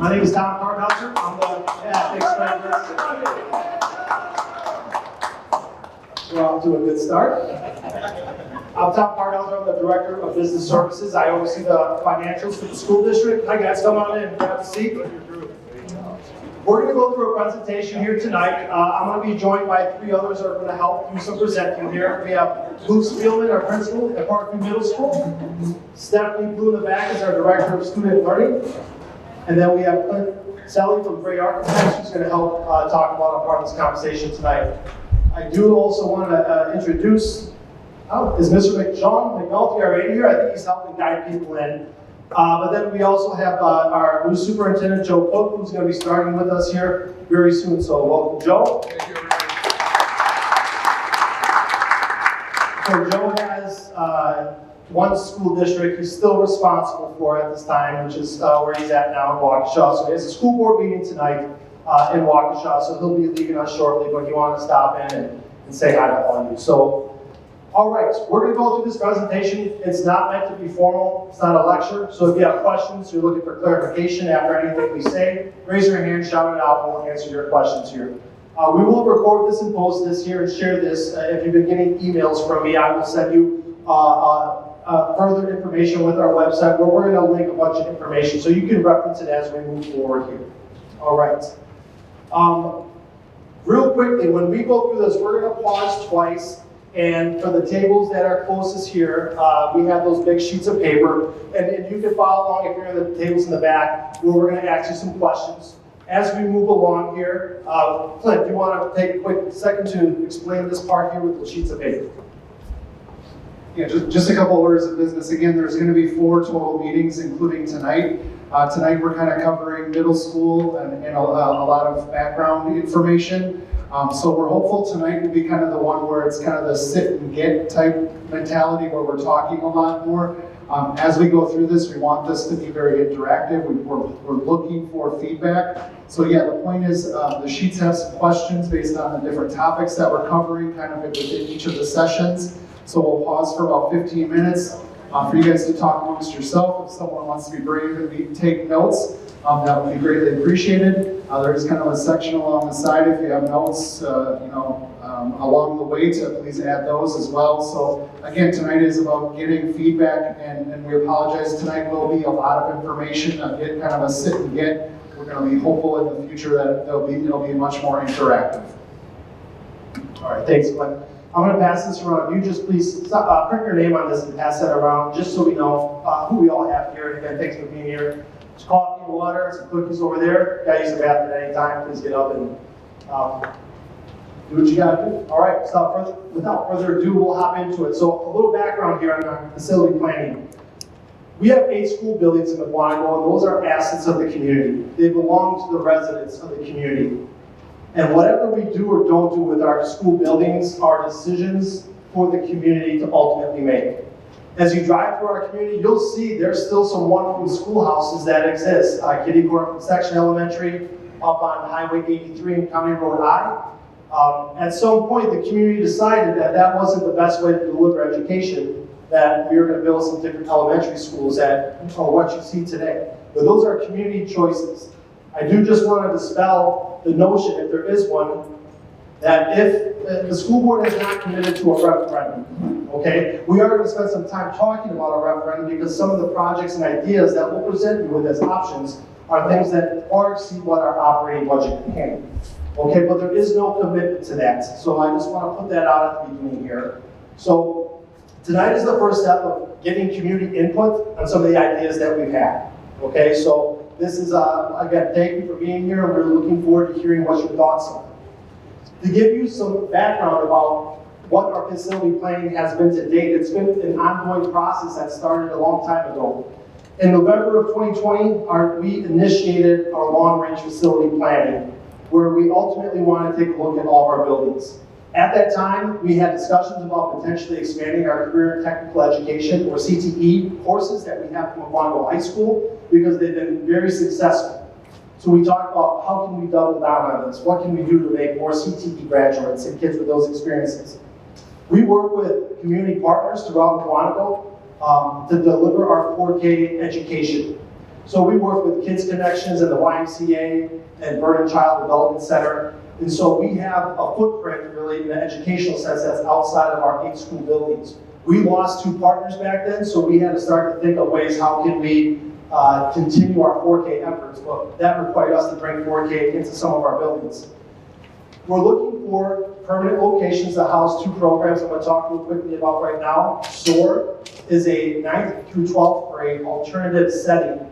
My name is Tom Carthauser. I'm the thanks, we're off to a good start. I'm Tom Carthauser. I'm the Director of Business Services. I oversee the financials for the school district. Hi guys, come on in and grab a seat. We're going to go through a presentation here tonight. I'm going to be joined by three others that are going to help do some presenting here. We have Lou Spielman, our principal at Parkview Middle School. Stephanie Blue in the back is our Director of Student Learning. And then we have Clint Selly from Gray Architects, who's going to help talk about our part of this conversation tonight. I do also want to introduce, is Mr. John McNulty already here? I think he's helping guide people in. But then we also have our new superintendent, Joe Cook, who's going to be starting with us here very soon. So welcome, Joe. Thank you. So Joe has one school district he's still responsible for at this time, which is where he's at now in Waukesha. So he has a school board meeting tonight in Waukesha, so he'll be leaving us shortly, but he wanted to stop in and say hi to all of you. So, all right, we're going to go through this presentation. It's not meant to be formal. It's not a lecture. So if you have questions, you're looking for clarification after anything we say, raise your hand, shout it out, and we'll answer your questions here. We will record this and post this here and share this. If you've been getting emails from me, I will send you further information with our website where we're going to link a bunch of information so you can reference it as we move forward here. All right. Real quickly, when we go through this, we're going to pause twice. And for the tables that are closest here, we have those big sheets of paper. And you can follow along if you're in the tables in the back, where we're going to ask you some questions. As we move along here, Clint, do you want to take a quick second to explain this part here with the sheets of paper? Yeah, just a couple orders of business. Again, there's going to be 4 total meetings, including tonight. Tonight we're kind of covering middle school and a lot of background information. So we're hopeful tonight will be kind of the one where it's kind of the sit and get type mentality where we're talking a lot more. As we go through this, we want this to be very interactive. We're looking for feedback. So yeah, the point is the sheets have some questions based on the different topics that we're covering kind of within each of the sessions. So we'll pause for about 15 minutes for you guys to talk amongst yourself. If someone wants to be brave and take notes, that would be greatly appreciated. There is kind of a section along the side if you have notes, along the way to please add those as well. So again, tonight is about getting feedback, and we apologize. Tonight will be a lot of information, get kind of a sit and get. We're going to be hopeful in the future that it'll be much more interactive. All right, thanks, Glenn. I'm going to pass this around. You just please print your name on this and pass that around, just so we know who we all have here. And again, thanks for being here. There's coffee and water, some cookies over there. You gotta use the bathroom at any time. Please get up and do what you gotta do. All right, without further ado, we'll hop into it. So a little background here on our facility planning. We have 8 school buildings in Mukwonago, and those are assets of the community. They belong to the residents of the community. And whatever we do or don't do with our school buildings are decisions for the community to ultimately make. As you drive through our community, you'll see there's still some one-room schoolhouses that exist. Kitty Court Section Elementary up on Highway 83 and County Road I. At some point, the community decided that that wasn't the best way to deliver education, that we were going to build some different elementary schools that are what you see today. But those are community choices. I do just want to dispel the notion, if there is one, that if the school board is not committed to a referendum, okay, we are going to spend some time talking about a referendum because some of the projects and ideas that we'll present you with as options are things that far exceed what our operating budget can handle. Okay, but there is no commitment to that. So I just want to put that out at the beginning here. So tonight is the first step of getting community input on some of the ideas that we've had. Okay, so this is, again, thank you for being here, and we're looking forward to hearing what your thoughts are. To give you some background about what our facility planning has been to date, it's been an ongoing process that started a long time ago. In November of 2020, we initiated our long-range facility planning, where we ultimately wanted to take a look at all of our buildings. At that time, we had discussions about potentially expanding our career technical education, or CTE, courses that we have from Mukwonago High School, because they've been very successful. So we talked about how can we double down on this? What can we do to make more CTE graduates and kids with those experiences? We work with community partners throughout Mukwonago to deliver our 4K education. So we work with Kids Connections and the YMCA and Vernon Child Development Center. And so we have a footprint, really, in an educational sense, that's outside of our 8 school buildings. We lost 2 partners back then, so we had to start to think of ways, how can we continue our 4K efforts? Well, that required us to bring 4K into some of our buildings. We're looking for permanent locations to house 2 programs I'm going to talk real quickly about right now. SOAR is a 9th through 12th grade alternative setting.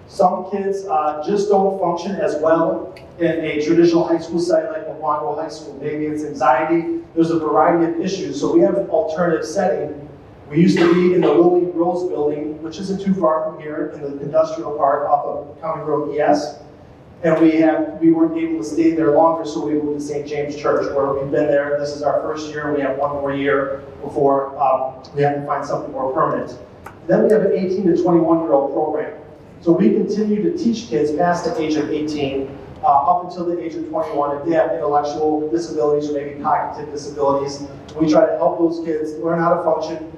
Some kids just don't function as well in a traditional high school setting like Mukwonago High School. Maybe it's anxiety. There's a variety of issues. So we have an alternative setting. We used to be in the Lily Rose building, which isn't too far from here, in the industrial park off of County Road ES. And we weren't able to stay there longer, so we moved to St. James Church, where we've been there. This is our first year. We have 1 more year before we have to find something more permanent. Then we have an 18 to 21-year-old program. So we continue to teach kids past the age of 18 up until the age of 21 if they have intellectual disabilities or maybe cognitive disabilities. We try to help those kids learn how to function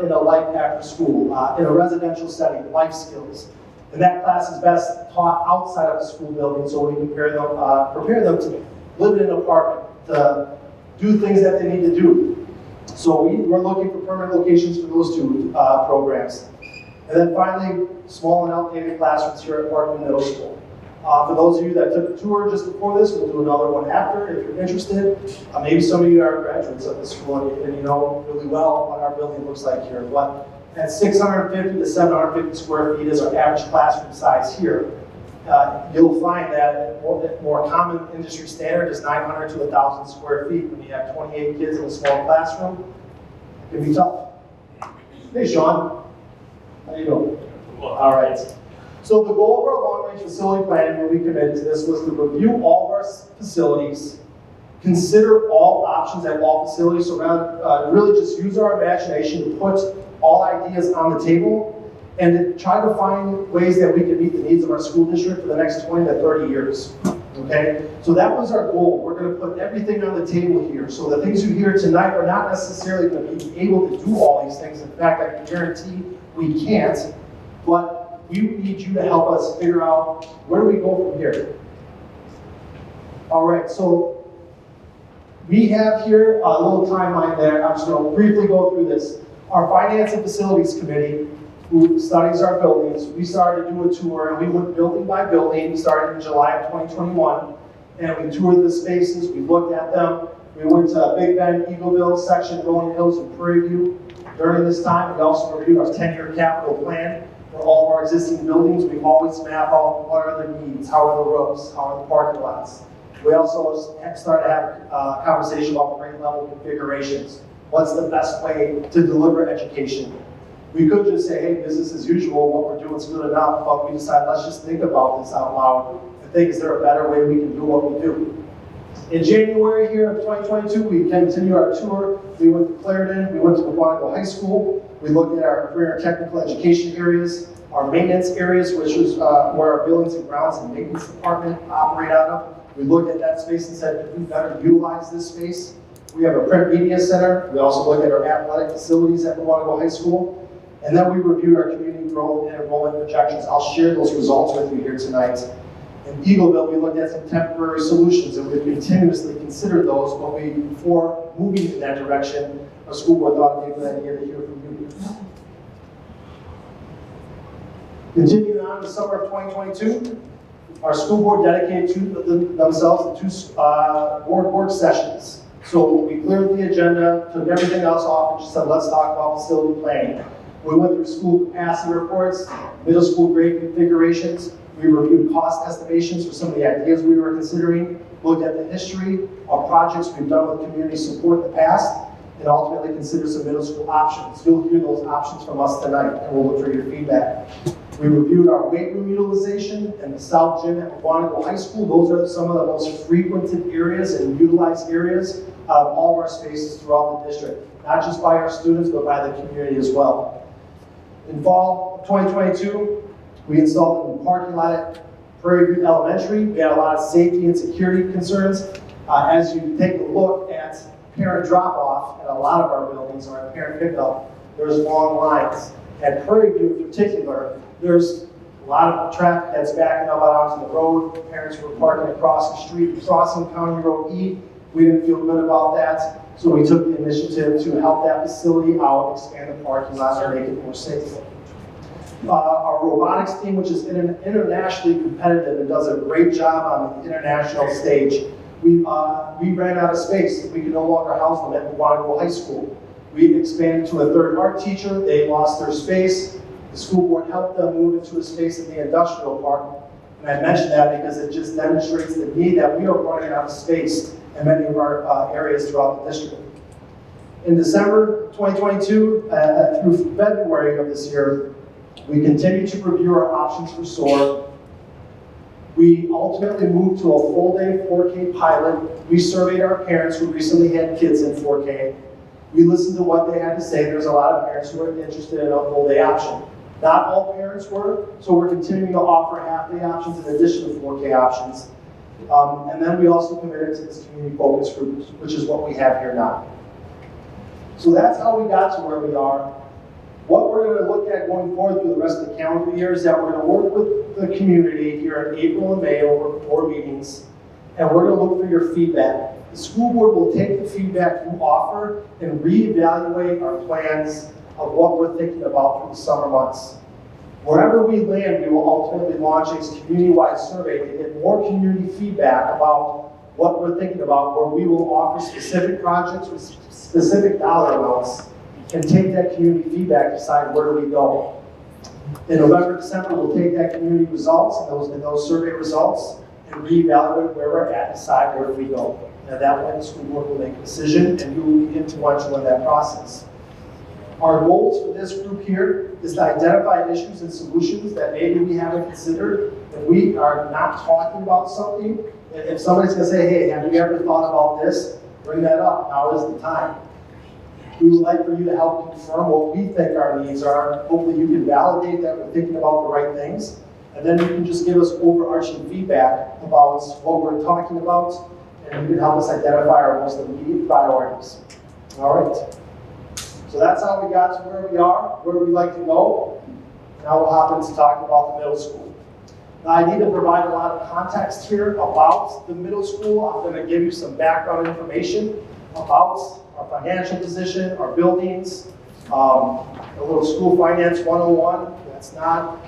in a life after school, in a residential setting, life skills. And that class is best taught outside of the school building, so we prepare them to live in an apartment, to do things that they need to do. So we're looking for permanent locations for those 2 programs. And then finally, small and outdated classrooms here at Parkman Middle School. For those of you that took a tour just before this, we'll do another one after if you're interested. Maybe some of you are graduates of the school and you know really well what our building looks like here. But at 650 to 750 square feet is our average classroom size here. You'll find that more common industry standard is 900 to 1,000 square feet. When you have 28 kids in a small classroom, it can be tough. Hey, Sean. How you doing? All right. So the goal of our long-range facility planning when we committed to this was to review all of our facilities, consider all options at all facilities, so really just use our imagination to put all ideas on the table and to try to find ways that we can meet the needs of our school district for the next 20 to 30 years. Okay? So that was our goal. We're going to put everything on the table here. So the things you hear tonight are not necessarily going to be able to do all these things. In fact, I can guarantee we can't, but we need you to help us figure out where do we go from here. All right, so we have here a little timeline there. I'm just going to briefly go through this. Our Finance and Facilities Committee, who studies our buildings, we started to do a tour, and we went building by building. We started in July of 2021, and we toured the spaces, we looked at them. We went to Big Bend, Eagleville, Section, Rolling Hills, and Prairie View. During this time, we also reviewed our 10-year capital plan for all of our existing buildings. We always map out what are their needs, how are the roofs, how are the parking lots. We also started to have a conversation about grade level configurations. What's the best way to deliver education? We could just say, hey, business as usual, what we're doing is good enough, but we decided, let's just think about this out loud and think, is there a better way we can do what we do? In January here of 2022, we continued our tour. We went to Clarendon, we went to Mukwonago High School. We looked at our career and technical education areas, our maintenance areas, which was where our buildings and grounds and maintenance department operate out of. We looked at that space and said, could we better utilize this space? We have a print media center. We also looked at our athletic facilities at Mukwonago High School. And then we reviewed our community growth and enrollment projections. I'll share those results with you here tonight. In Eagleville, we looked at some temporary solutions, and we continuously considered those, but before moving in that direction, our school board thought it would be a good idea to hear from you. Continuing on in the summer of 2022, our school board dedicated themselves to 2 board work sessions. So we cleared the agenda, took everything else off, and just said, let's talk about facility planning. We went through school capacity reports, middle school grade configurations. We reviewed cost estimations for some of the ideas we were considering, looked at the history of projects we've done with community support in the past, and ultimately considered some middle school options. You'll hear those options from us tonight, and we'll look for your feedback. We reviewed our weight room utilization and the South Gym at Mukwonago High School. Those are some of the most frequented areas and utilized areas of all of our spaces throughout the district, not just by our students, but by the community as well. In fall of 2022, we installed a new parking lot at Prairie View Elementary. We had a lot of safety and security concerns. As you take a look at parent drop-off at a lot of our buildings or at parent pickup, there's long lines. At Prairie View in particular, there's lot of traffic that's backing up out onto the road. Parents were parking across the street, crossing County Road E. We didn't feel good about that, so we took the initiative to help that facility out, expand the parking lot, and make it more safe. Our robotics team, which is internationally competitive and does a great job on the international stage, we ran out of space. We could no longer house them at Mukwonago High School. We expanded to a third art teacher. They lost their space. The school board helped them move into a space in the industrial park. And I mention that because it just demonstrates the need that we are running out of space in many of our areas throughout the district. In December 2022 through February of this year, we continue to review our options for SOAR. We ultimately moved to a full-day 4K pilot. We surveyed our parents who recently had kids in 4K. We listened to what they had to say. There's a lot of parents who are interested in a full-day option. Not all parents were, so we're continuing to offer half-day options in addition to 4K options. And then we also committed to this community focus group, which is what we have here now. So that's how we got to where we are. What we're going to look at going forward through the rest of the calendar year is that we're going to work with the community here in April and May over 4 meetings, and we're going to look for your feedback. The school board will take the feedback you offer and reevaluate our plans of what we're thinking about through the summer months. Wherever we land, we will ultimately launch a community-wide survey to get more community feedback about what we're thinking about, where we will offer specific projects with specific dollar amounts and take that community feedback, decide where do we go. In November, December, we'll take that community results and those survey results and reevaluate where we're at, decide where do we go. And that way the school board will make a decision and you will be influential in that process. Our goals for this group here is to identify issues and solutions that maybe we haven't considered. If we are not talking about something, if somebody's gonna say, hey, have you ever thought about this? Bring that up, now is the time. We would like for you to help confirm what we think our needs are. Hopefully you can validate that we're thinking about the right things. And then you can just give us overarching feedback about what we're talking about, and you can help us identify our most immediate priorities. All right. So that's how we got to where we are, where we'd like to go. Now we'll hop into talking about the middle school. Now I need to provide a lot of context here about the middle school. I'm going to give you some background information about our financial position, our buildings, a little school finance 101. That's not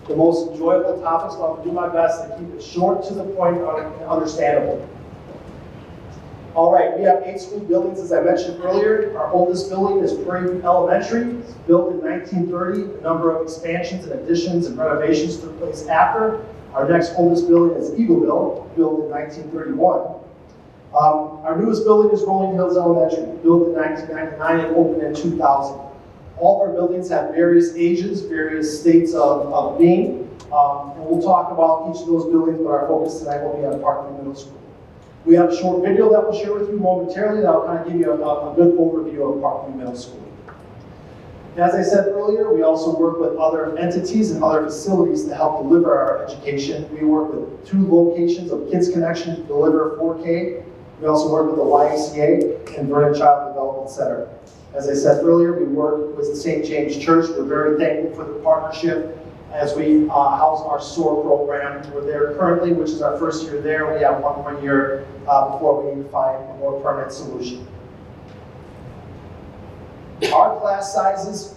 the most enjoyable topic, so I'm going to do my best to keep it short, to the point, and understandable. All right, we have 8 school buildings, as I mentioned earlier. Our oldest building is Prairie View Elementary. It's built in 1930. A number of expansions and additions and renovations took place after. Our next oldest building is Eagleville, built in 1931. Our newest building is Rolling Hills Elementary, built in 1999 and opened in 2000. All of our buildings have various ages, various states of being, and we'll talk about each of those buildings, but our focus tonight will be on Parkview Middle School. We have a short video that we'll share with you momentarily that will kind of give you a good overview of Parkview Middle School. As I said earlier, we also work with other entities and other facilities to help deliver our education. We work with 2 locations of Kids Connection to deliver 4K. We also work with the YMCA and Vernon Child Development Center. As I said earlier, we work with the St. James Church. We're very thankful for the partnership as we house our SOAR program. We're there currently, which is our first year there. We have 1 more year before we need to find a more permanent solution. Our class sizes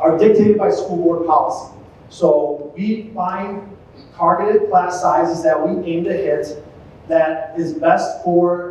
are dictated by school board policy. So we find targeted class sizes that we aim to hit that is best for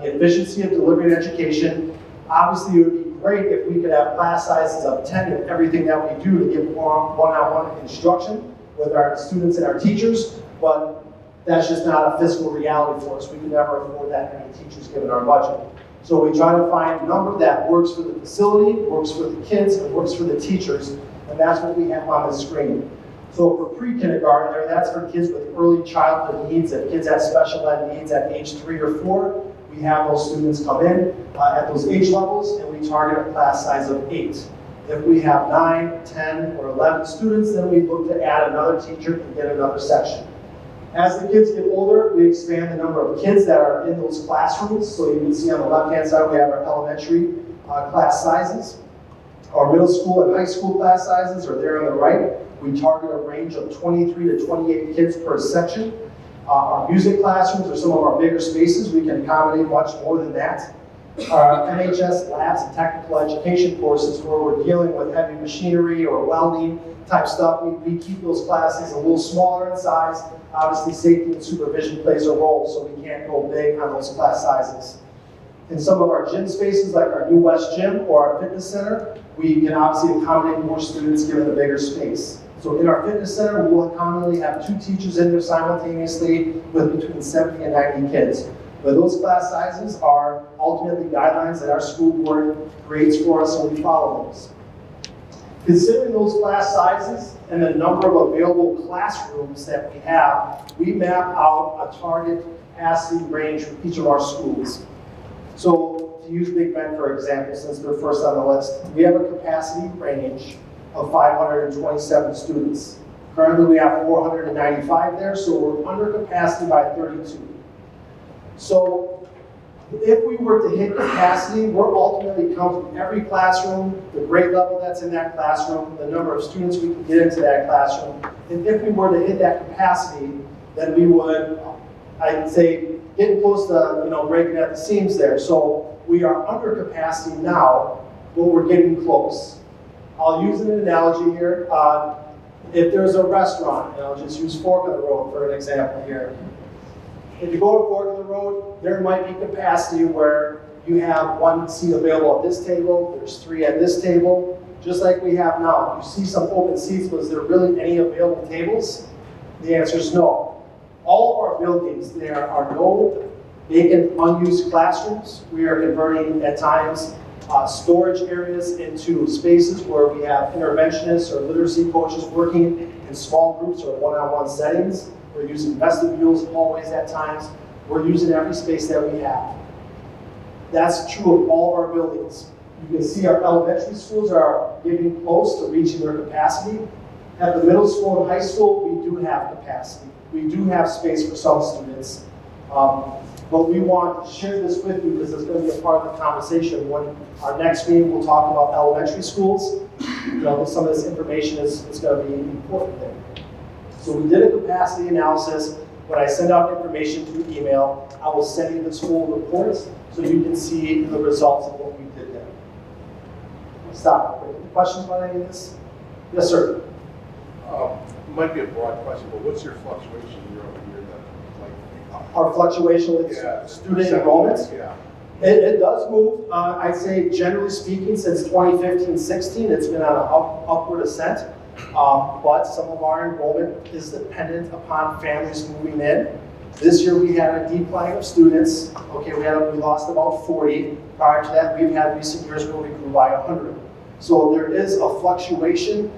the efficiency of delivering education. Obviously, it would be great if we could have class sizes of 10 in everything that we do to give one-on-one instruction with our students and our teachers, but that's just not a fiscal reality for us. We could never afford that many teachers given our budget. So we try to find a number that works for the facility, works for the kids, and works for the teachers, and that's what we have on the screen. So for pre-kindergarten there, that's for kids with early childhood needs. If kids have special ed needs at age 3 or 4, we have those students come in at those age levels, and we target a class size of 8. If we have 9, 10, or 11 students, then we look to add another teacher and get another section. As the kids get older, we expand the number of kids that are in those classrooms. So you can see on the left-hand side, we have our elementary class sizes. Our middle school and high school class sizes are there on the right. We target a range of 23 to 28 kids per section. Our music classrooms are some of our bigger spaces. We can accommodate much more than that. Our MHS labs and technical education courses where we're dealing with heavy machinery or welding type stuff, we keep those classes a little smaller in size. Obviously, safety and supervision plays a role, so we can't go big on those class sizes. In some of our gym spaces, like our New West Gym or our fitness center, we can obviously accommodate more students given the bigger space. So in our fitness center, we will commonly have 2 teachers in there simultaneously with between 70 and 90 kids. But those class sizes are ultimately guidelines that our school board creates for us, and we follow those. Considering those class sizes and the number of available classrooms that we have, we map out a target capacity range for each of our schools. So to use Big Bend, for example, since they're first on the list, we have a capacity range of 527 students. Currently, we have 495 there, so we're under capacity by 32. So if we were to hit capacity, we're ultimately counting every classroom, the grade level that's in that classroom, the number of students we can get into that classroom. And if we were to hit that capacity, then we would, I'd say, getting close to, breaking at the seams there. So we are under capacity now, but we're getting close. I'll use an analogy here. If there's a restaurant, and I'll just use Fork of the Road for an example here. If you go to Fork of the Road, there might be capacity where you have 1 seat available at this table, there's 3 at this table, just like we have now. You see some open seats, but is there really any available tables? The answer is no. All of our buildings, there are no vacant, unused classrooms. We are converting, at times, storage areas into spaces where we have interventionists or literacy coaches working in small groups or one-on-one settings. We're using vestibules, hallways at times. We're using every space that we have. That's true of all of our buildings. You can see our elementary schools are getting close to reaching their capacity. At the middle school and high school, we do have capacity. We do have space for some students. But we want to share this with you because it's going to be a part of the conversation. When our next meeting, we'll talk about elementary schools. Some of this information is going to be important there. So we did a capacity analysis. When I send out information through email, I will send you this full report so you can see the results of what we did there. Stop. Any questions about any of this? Yes, sir. It might be a broad question, but what's your fluctuation year over year? Our fluctuation with student enrollments? Yeah. It does move. I'd say, generally speaking, since 2015-16, it's been on an upward ascent. But some of our enrollment is dependent upon families moving in. This year we had a decline of students. Okay, we lost about 40. Prior to that, we've had recent years where we grew by 100. So there is a fluctuation.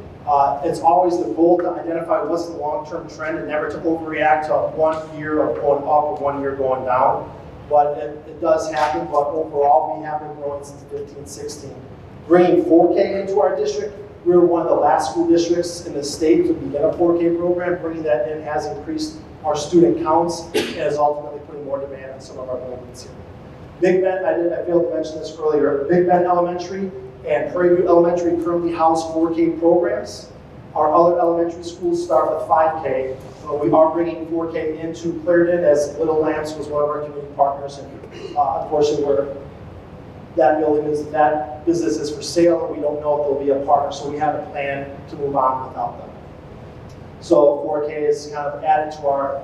It's always the goal to identify what's the long-term trend and never to overreact to 1 year of going up or 1 year going down. But it does happen, but overall we have been growing since 15-16. Bringing 4K into our district, we were one of the last school districts in the state to begin a 4K program. Bringing that in has increased our student counts and is ultimately putting more demand on some of our buildings here. Big Bend, I failed to mention this earlier, Big Bend Elementary and Prairie View Elementary currently house 4K programs. Our other elementary schools start with 5K, but we are bringing 4K into Clarendon, as Little Lambs was one of our community partners, and unfortunately that business is for sale, and we don't know if they'll be a partner, so we have a plan to move on without them. So 4K is kind of added to our,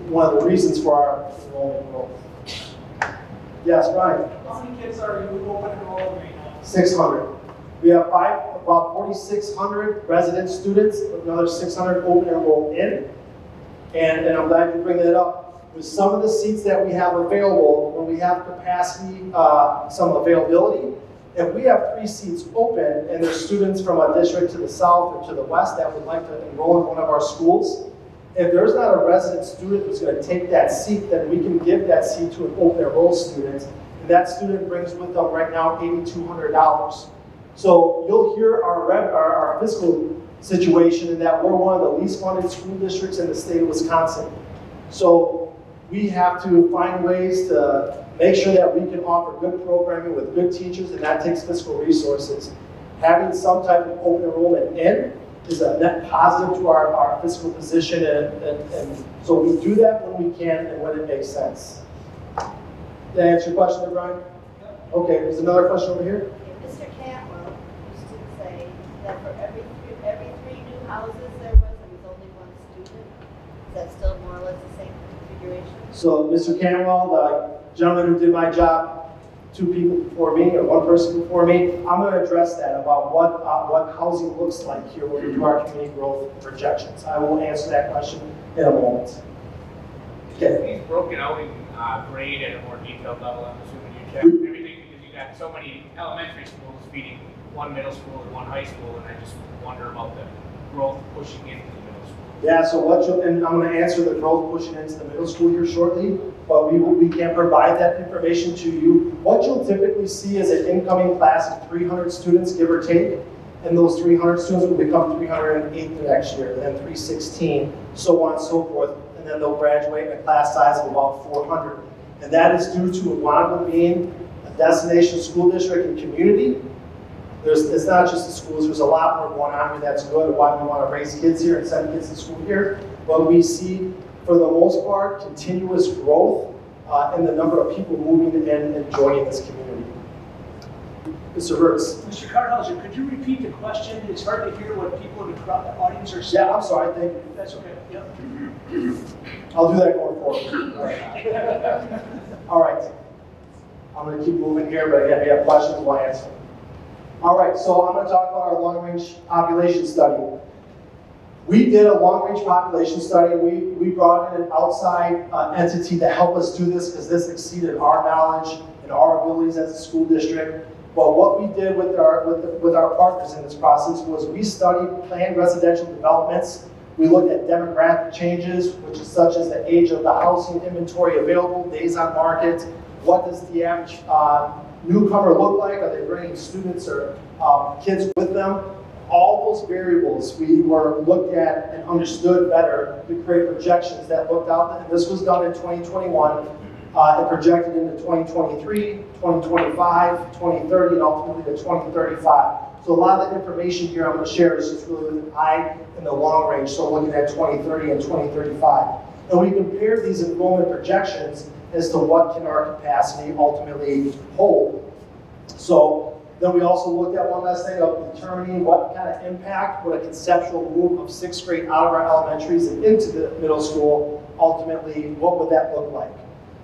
one of the reasons for our enrollment growth. Yes, Brian? How many kids are you open enrolled right now? 600. We have about 4,600 resident students, another 600 open enrolled in. And I'm glad you bring that up. With some of the seats that we have available, when we have capacity, some availability, if we have 3 seats open and there's students from a district to the south or to the west that would like to enroll in one of our schools, if there's not a resident student who's going to take that seat, then we can give that seat to an open enrolled student. And that student brings with them right now $8,200. So you'll hear our fiscal situation in that we're one of the least funded school districts in the state of Wisconsin. So we have to find ways to make sure that we can offer good programming with good teachers, and that takes fiscal resources. Having some type of open enrollment in is a net positive to our fiscal position, and so we do that when we can and when it makes sense. Did I answer your question there, Brian? Okay, there's another question over here. Mr. Cantwell used to say that for every three new houses there was only one student. Is that still more or less the same configuration? So Mr. Canwell, the gentleman who did my job, 2 people before me, or 1 person before me, I'm going to address that about what housing looks like here when we do our community growth projections. I will answer that question in a moment. Okay. He's broken out in grade at a more detailed level. I'm assuming you checked everything because you got so many elementary schools feeding 1 middle school and 1 high school, and I just wonder about the growth pushing into the middle school. Yeah, so and I'm going to answer the growth pushing into the middle school here shortly, but we can provide that information to you. What you'll typically see is an incoming class of 300 students, give or take, and those 300 students will become 308 the next year, and then 316, so on and so forth, and then they'll graduate in a class size of about 400. And that is due to Mukwonago being a destination school district and community. It's not just the schools, there's a lot more going on here that's good, why we want to raise kids here and send kids to school here. But we see, for the most part, continuous growth in the number of people moving in and joining this community. Mr. Hertz. Mr. Carthausen, could you repeat the question? It's hard to hear what people in the audience are saying. Yeah, I'm sorry, thank you. That's okay, yep. I'll do that going forward. All right. I'm going to keep moving here, but again, if you have questions, we'll answer. All right, so I'm going to talk about our long-range population study. We did a long-range population study. We brought in an outside entity to help us do this because this exceeded our knowledge and our abilities as a school district. But what we did with our partners in this process was we studied planned residential developments. We looked at demographic changes, which is such as the age of the housing inventory available, days on market. What does the average newcomer look like? Are they bringing students or kids with them? All those variables we were looked at and understood better to create projections that looked out. And this was done in 2021 and projected into 2023, 2025, 2030, and ultimately to 2035. So a lot of the information here I'm going to share is just really with an eye in the long range, so looking at 2030 and 2035. And we compared these enrollment projections as to what can our capacity ultimately hold. So then we also looked at one last thing of determining what kind of impact would a conceptual move of 6th grade out of our elementaries and into the middle school, ultimately, what would that look like?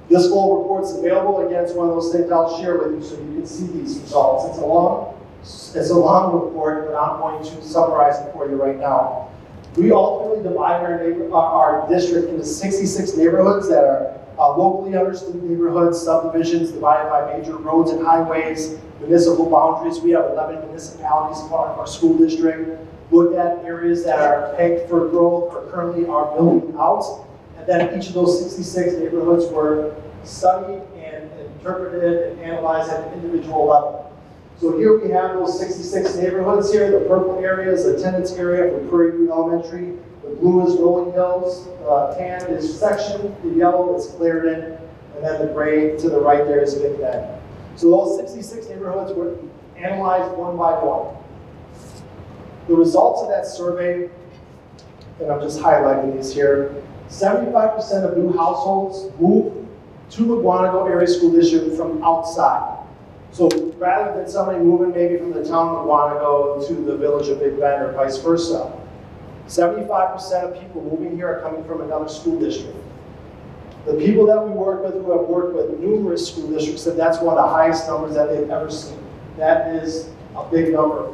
This full report's available. Again, it's one of those things I'll share with you so you can see these results. It's a long report, but I'm going to summarize it for you right now. We ultimately divided our district into 66 neighborhoods that are locally understood neighborhoods, subdivisions divided by major roads and highways, municipal boundaries. We have 11 municipalities part of our school district. Looked at areas that are pegged for growth or currently are building out. And then each of those 66 neighborhoods were studied and interpreted and analyzed at an individual level. So here we have those 66 neighborhoods here. The purple area is the attendance area for Prairie View Elementary. The blue is Rolling Hills. Tan is Section. The yellow is Clarendon. And then the gray to the right there is Big Bend. So those 66 neighborhoods were analyzed one by one. The results of that survey, and I'm just highlighting these here, 75% of new households move to Mukwonago Area School District from outside. So rather than somebody moving maybe from the town of Mukwonago to the village of Big Bend or vice versa, 75% of people moving here are coming from another school district. The people that we work with who have worked with numerous school districts said that's one of the highest numbers that they've ever seen. That is a big number.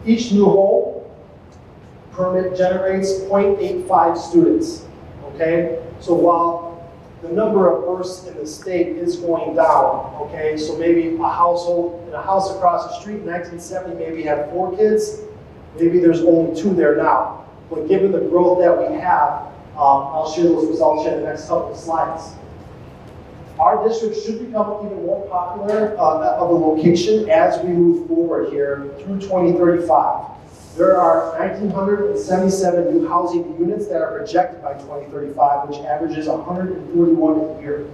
Each new home permit generates 0.85 students, okay? So while the number of births in the state is going down, okay? So maybe a household, in a house across the street in 1970 maybe had 4 kids, maybe there's only 2 there now. But given the growth that we have, I'll share those results in the next couple of slides. Our district should become even more popular of a location as we move forward here through 2035. There are 1,977 new housing units that are projected by 2035, which averages 141 a year.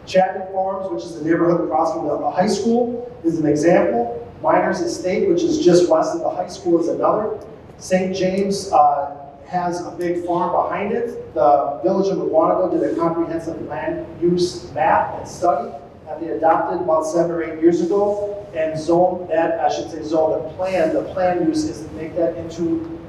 Chapman Farms, which is the neighborhood across from the high school, is an example. Miners Estate, which is just west of the high school, is another. St. James has a big farm behind it. The village of Mukwonago did a comprehensive land use map and study that they adopted about 7 or 8 years ago, and zone that, I should say zone, the plan use is to make that into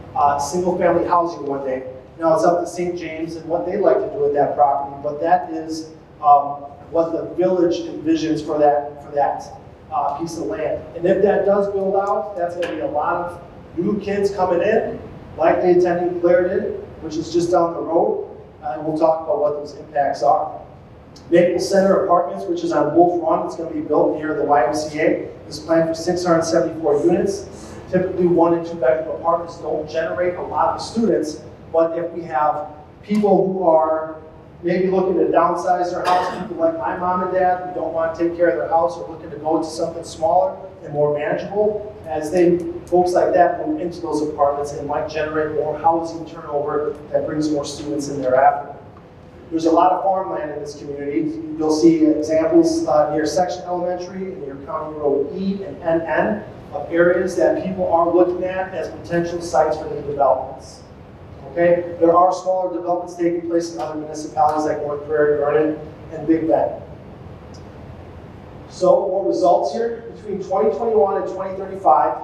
single-family housing one day. Now it's up to St. James and what they like to do with that property, but that is what the village envisions for that piece of land. And if that does build out, that's going to be a lot of new kids coming in, likely attending Clarendon, which is just down the road, and we'll talk about what those impacts are. Maple Center Apartments, which is on Wolf Run, it's going to be built near the YMCA, is planned for 674 units. Typically 1 and 2 bedroom apartments don't generate a lot of students, but if we have people who are maybe looking to downsize their house, people like my mom and dad who don't want to take care of their house or looking to go to something smaller and more manageable, as folks like that move into those apartments and might generate more housing turnover that brings more students in thereafter. There's a lot of farmland in this community. You'll see examples near Section Elementary and near County Road E and NN of areas that people are looking at as potential sites for new developments. Okay, there are smaller developments taking place in other municipalities like North Prairie, Vernon, and Big Bend. So, more results here. Between 2021 and 2035,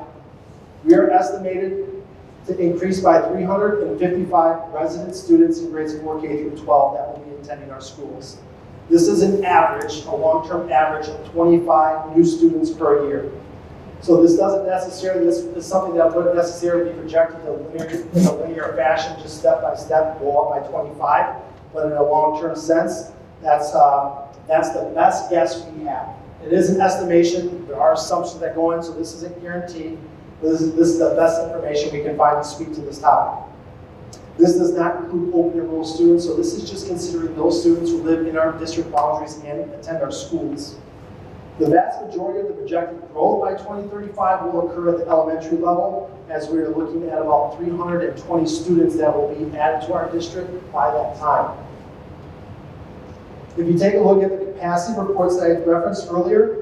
we are estimated to increase by 355 resident students in grades 4K through 12 that will be attending our schools. This is an average, a long-term average of 25 new students per year. So this doesn't necessarily, this is something that wouldn't necessarily be projected in a linear fashion, just step by step, go up by 25. But in a long-term sense, that's the best guess we have. It is an estimation. There are assumptions that go in, so this isn't guaranteed. This is the best information we can find to speak to this topic. This does not include open enrolled students, so this is just considering those students who live in our district boundaries and attend our schools. The vast majority of the projected growth by 2035 will occur at the elementary level, as we are looking at about 320 students that will be added to our district by that time. If you take a look at the capacity reports that I referenced earlier,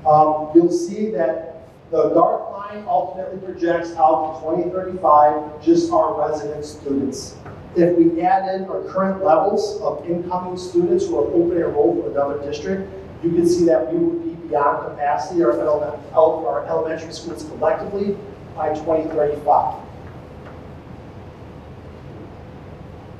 you'll see that the dark line ultimately projects out to 2035 just our resident students. If we add in our current levels of incoming students who are open enrolled from another district, you can see that we would be beyond capacity, our elementary schools collectively, by 2035.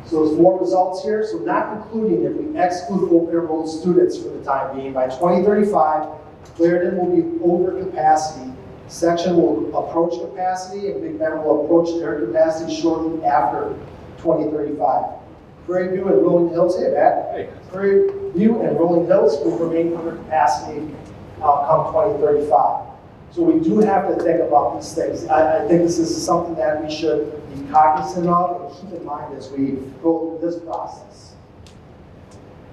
So there's more results here. So not including, if we exclude open enrolled students for the time being, by 2035, Clarendon will be over capacity. Section will approach capacity, and Big Bend will approach their capacity shortly after 2035. Prairie View and Rolling Hills, hey Matt. Hey. Prairie View and Rolling Hills will remain under capacity come 2035. So we do have to think about these things. I think this is something that we should be cognizant of and keep in mind as we go through this process.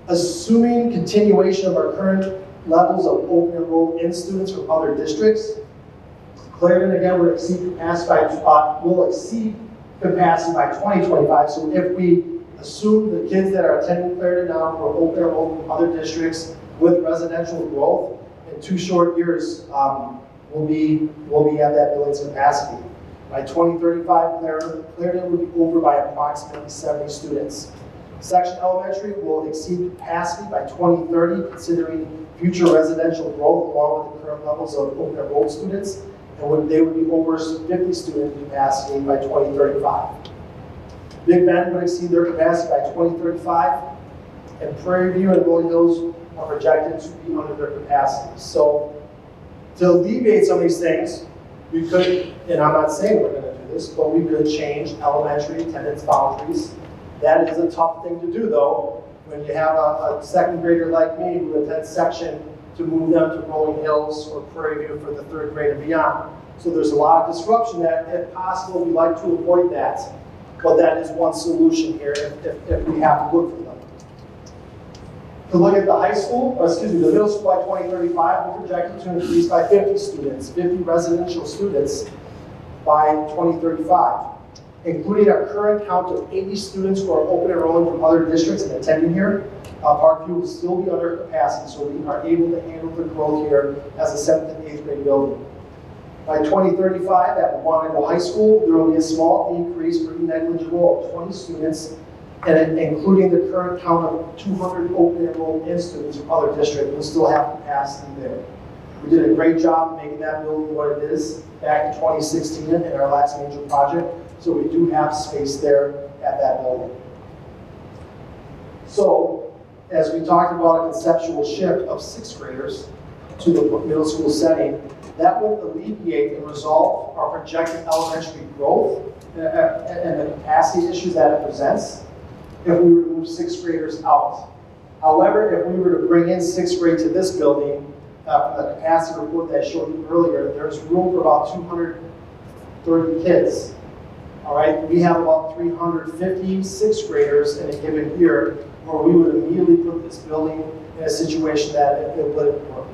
Assuming continuation of our current levels of open enrolled in students from other districts, Clarendon again will exceed capacity by 2025. So if we assume the kids that are attending Clarendon now who are open enrolled from other districts with residential growth, in 2 short years, we'll be at that building's capacity. By 2035, Clarendon will be over by approximately 70 students. Section Elementary will exceed capacity by 2030, considering future residential growth along with the current levels of open enrolled students, and they would be over 50 student capacity by 2035. Big Bend would exceed their capacity by 2035, and Prairie View and Rolling Hills are projected to be under their capacity. So to alleviate some of these things, we could, and I'm not saying we're going to do this, but we could change elementary attendance boundaries. That is a tough thing to do, though, when you have a second grader like me who attends section, to move them to Rolling Hills or Prairie View for the 3rd grade and beyond. So there's a lot of disruption that, if possible, we like to avoid that. But that is one solution here if we have to look for them. To look at the the middle school by 2035, we're projected to increase by 50 students, 50 residential students by 2035. Including our current count of 80 students who are open enrolling from other districts and attending here, Parkview will still be under capacity, so we are able to handle the growth here as a 7th and 8th grade building. By 2035, at Mukwonago High School, there will be a small increase for negligible of 20 students, and including the current count of 200 open enrolled students from other districts, we'll still have capacity there. We did a great job making that building what it is back in 2016 in our last major project, so we do have space there at that building. So, as we talked about a conceptual shift of sixth graders to the middle school setting, that will alleviate and resolve our projected elementary growth and the capacity issues that it presents if we were to move sixth graders out. However, if we were to bring in sixth grade to this building, the capacity report that I showed you earlier, there's room for about 230 kids. All right, we have about 350 sixth graders in a given year where we would immediately put this building in a situation that it wouldn't work.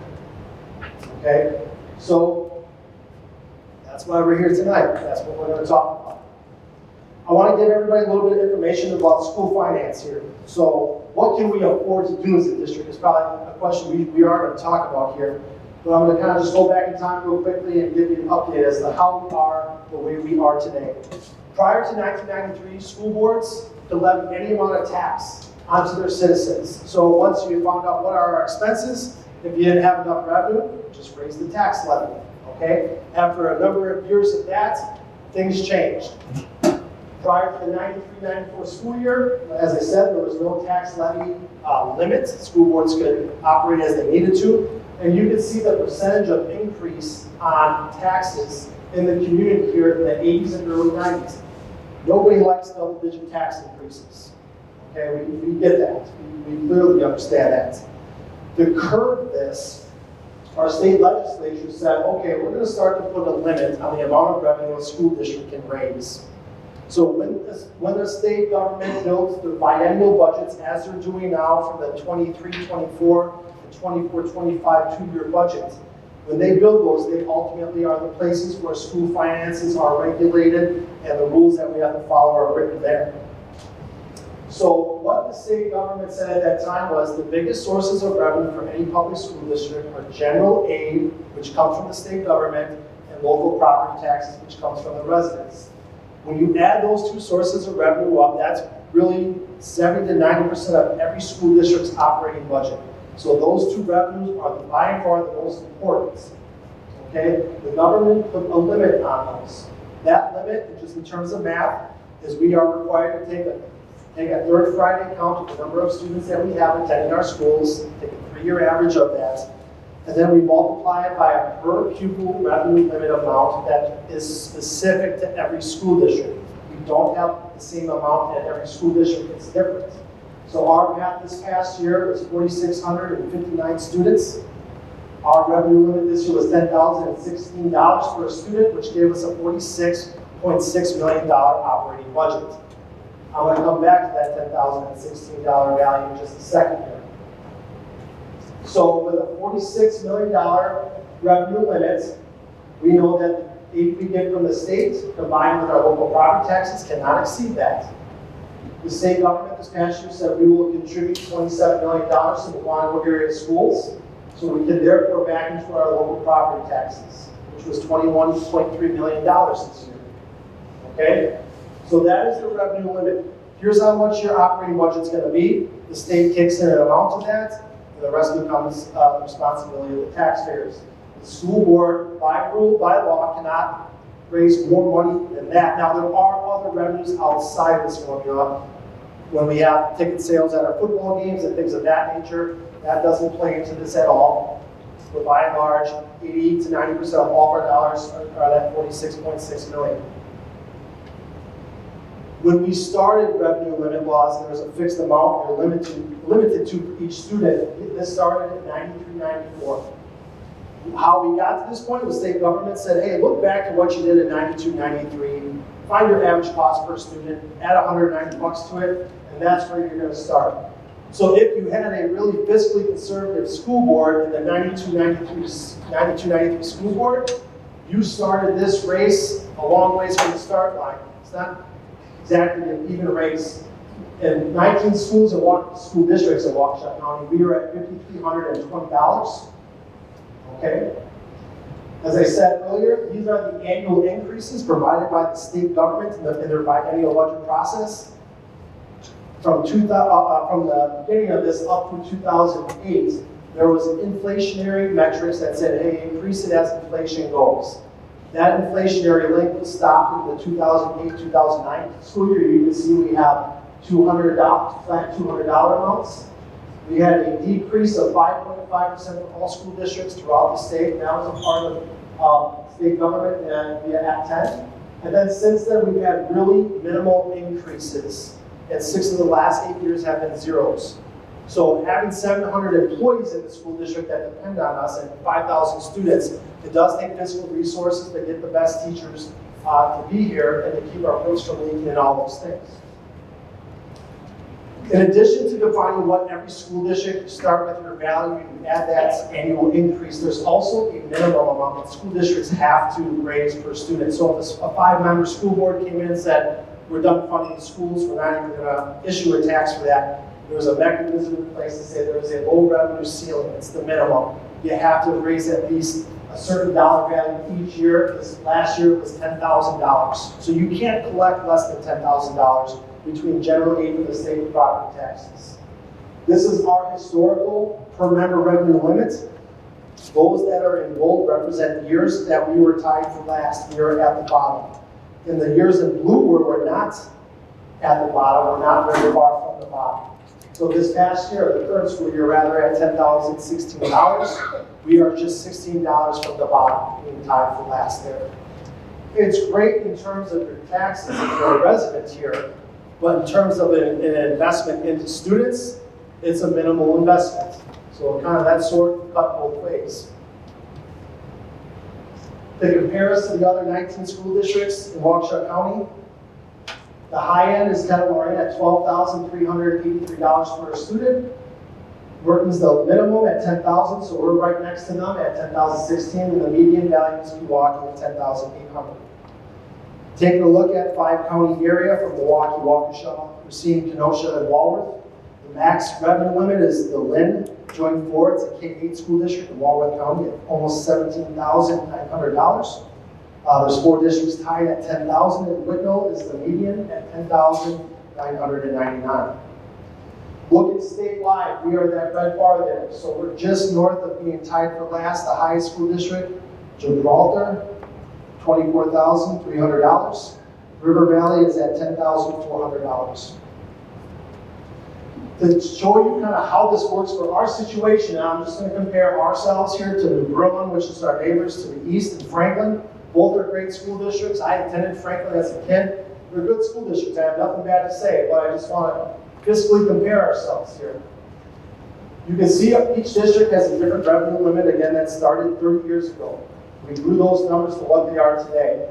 Okay, so that's why we're here tonight. That's what we're going to talk about. I want to give everybody a little bit of information about school finance here. So what can we afford to do as a district is probably a question we are going to talk about here. But I'm going to kind of just go back in time real quickly and give you an update as to how we are the way we are today. Prior to 1993, school boards could levy any amount of tax onto their citizens. So once you found out what are our expenses, if you didn't have enough revenue, just raise the tax levy, okay? After a number of years of that, things changed. Prior to the 93-94 school year, as I said, there was no tax levy limit. School boards could operate as they needed to. And you can see the percentage of increase on taxes in the community here in the 80s and early 90s. Nobody likes double-digit tax increases. Okay, we get that. We clearly understand that. To curb this, our state legislature said, okay, we're going to start to put a limit on the amount of revenue a school district can raise. So when the state government builds their biennial budgets, as they're doing now for the 23-24 and 24-25 two-year budgets, when they build those, they ultimately are the places where school finances are regulated and the rules that we have to follow are written there. So what the state government said at that time was the biggest sources of revenue for any public school district are general aid, which comes from the state government, and local property taxes, which comes from the residents. When you add those two sources of revenue up, that's really 70 to 90% of every school district's operating budget. So those two revenues are by and far the most important. Okay? The government put a limit on those. That limit, just in terms of math, is we are required to take a third Friday count of the number of students that we have attending our schools, take a 3-year average of that, and then we multiply it by a per pupil revenue limit amount that is specific to every school district. We don't have the same amount at every school district, it's different. So our math this past year was 4,659 students. Our revenue limit this year was $10,016 per student, which gave us a $46.6 million operating budget. I'm going to come back to that $10,016 value in just a second here. So with a $46 million revenue limit, we know that the aid we get from the state, combined with our local property taxes, cannot exceed that. The state government this past year said we will contribute $27 million to the Mukwonago area schools, so we can therefore back into our local property taxes, which was $21.3 million this year. Okay? So that is the revenue limit. Here's how much your operating budget's going to be. The state kicks in an amount of that, and the rest becomes the responsibility of the taxpayers. The school board, by rule, by law, cannot raise more money than that. Now, there are other revenues outside this formula. When we have ticket sales at our football games and things of that nature, that doesn't play into this at all. But by and large, 80 to 90% of all of our dollars are that $46.6 million. When we started revenue limit laws, there was a fixed amount or limited to each student. This started in 93, 94. How we got to this point, the state government said, hey, look back to what you did in 92, 93, find your average cost per student, add $190 to it, and that's where you're going to start. So if you had a really fiscally conservative school board in the 92, 93 school board, you started this race a long ways from the start line. It's not exactly an even race. In 19 schools and school districts in Waukesha County, we were at $5,320. Okay? As I said earlier, these are the annual increases provided by the state government in their biennial budget process. From the beginning of this up through 2008, there was inflationary metrics that said, hey, increase it as inflation goes. That inflationary link was stopped in the 2008-2009 school year. You can see we have flat $200 amounts. We had a decrease of 5.5% for all school districts throughout the state. That was a part of state government via Act 10. And then since then, we've had really minimal increases. And 6 of the last 8 years have been zeros. So having 700 employees in the school district that depend on us and 5,000 students, it does take fiscal resources to get the best teachers to be here and to keep our roofs from leaking and all those things. In addition to defining what every school district, start with your value and add that annual increase, there's also a minimum amount that school districts have to raise per student. So if a 5-member school board came in and said, we're done funding the schools, we're not even going to issue a tax for that, there was a mechanism in place to say there was a low revenue ceiling. It's the minimum. You have to raise at least a certain dollar value each year. Because last year it was $10,000. So you can't collect less than $10,000 between general aid and the state property taxes. This is our historical per member revenue limit. Those that are in bold represent years that we were tied for last. We are at the bottom. In the years in blue where we're not at the bottom, we're not very far from the bottom. So this past year, the current school year, rather at $10,016, we are just $16 from the bottom, being tied for last there. It's great in terms of your taxes if you're a resident here, but in terms of an investment into students, it's a minimal investment. So kind of that sword can cut both ways. To compare us to the other 19 school districts in Waukesha County, the high end is Kettle Moraine at $12,383 per student. Merton's the minimum at $10,000, so we're right next to them at $10,016, and the median value is Milwaukee at $10,800. Taking a look at 5-county area from Milwaukee, Waukesha, Racine, Kenosha, and Walworth. The max revenue limit is the Lynn Joint 4. It's a K-8 school district in Walworth County at almost $17,900. There's 4 districts tied at $10,000, and Whitnall is the median at $10,999. Looking statewide, we are that red bar there. So we're just north of being tied for last, the highest school district, Gibraltar, $24,300. River Valley is at $10,400. To show you kind of how this works for our situation, I'm just going to compare ourselves here to New Berlin, which is our neighbors to the east, and Franklin. Both are great school districts. I attended Franklin as a kid. They're good school districts. I have nothing bad to say, but I just want to fiscally compare ourselves here. You can see each district has a different revenue limit, again, that started 30 years ago. We grew those numbers to what they are today.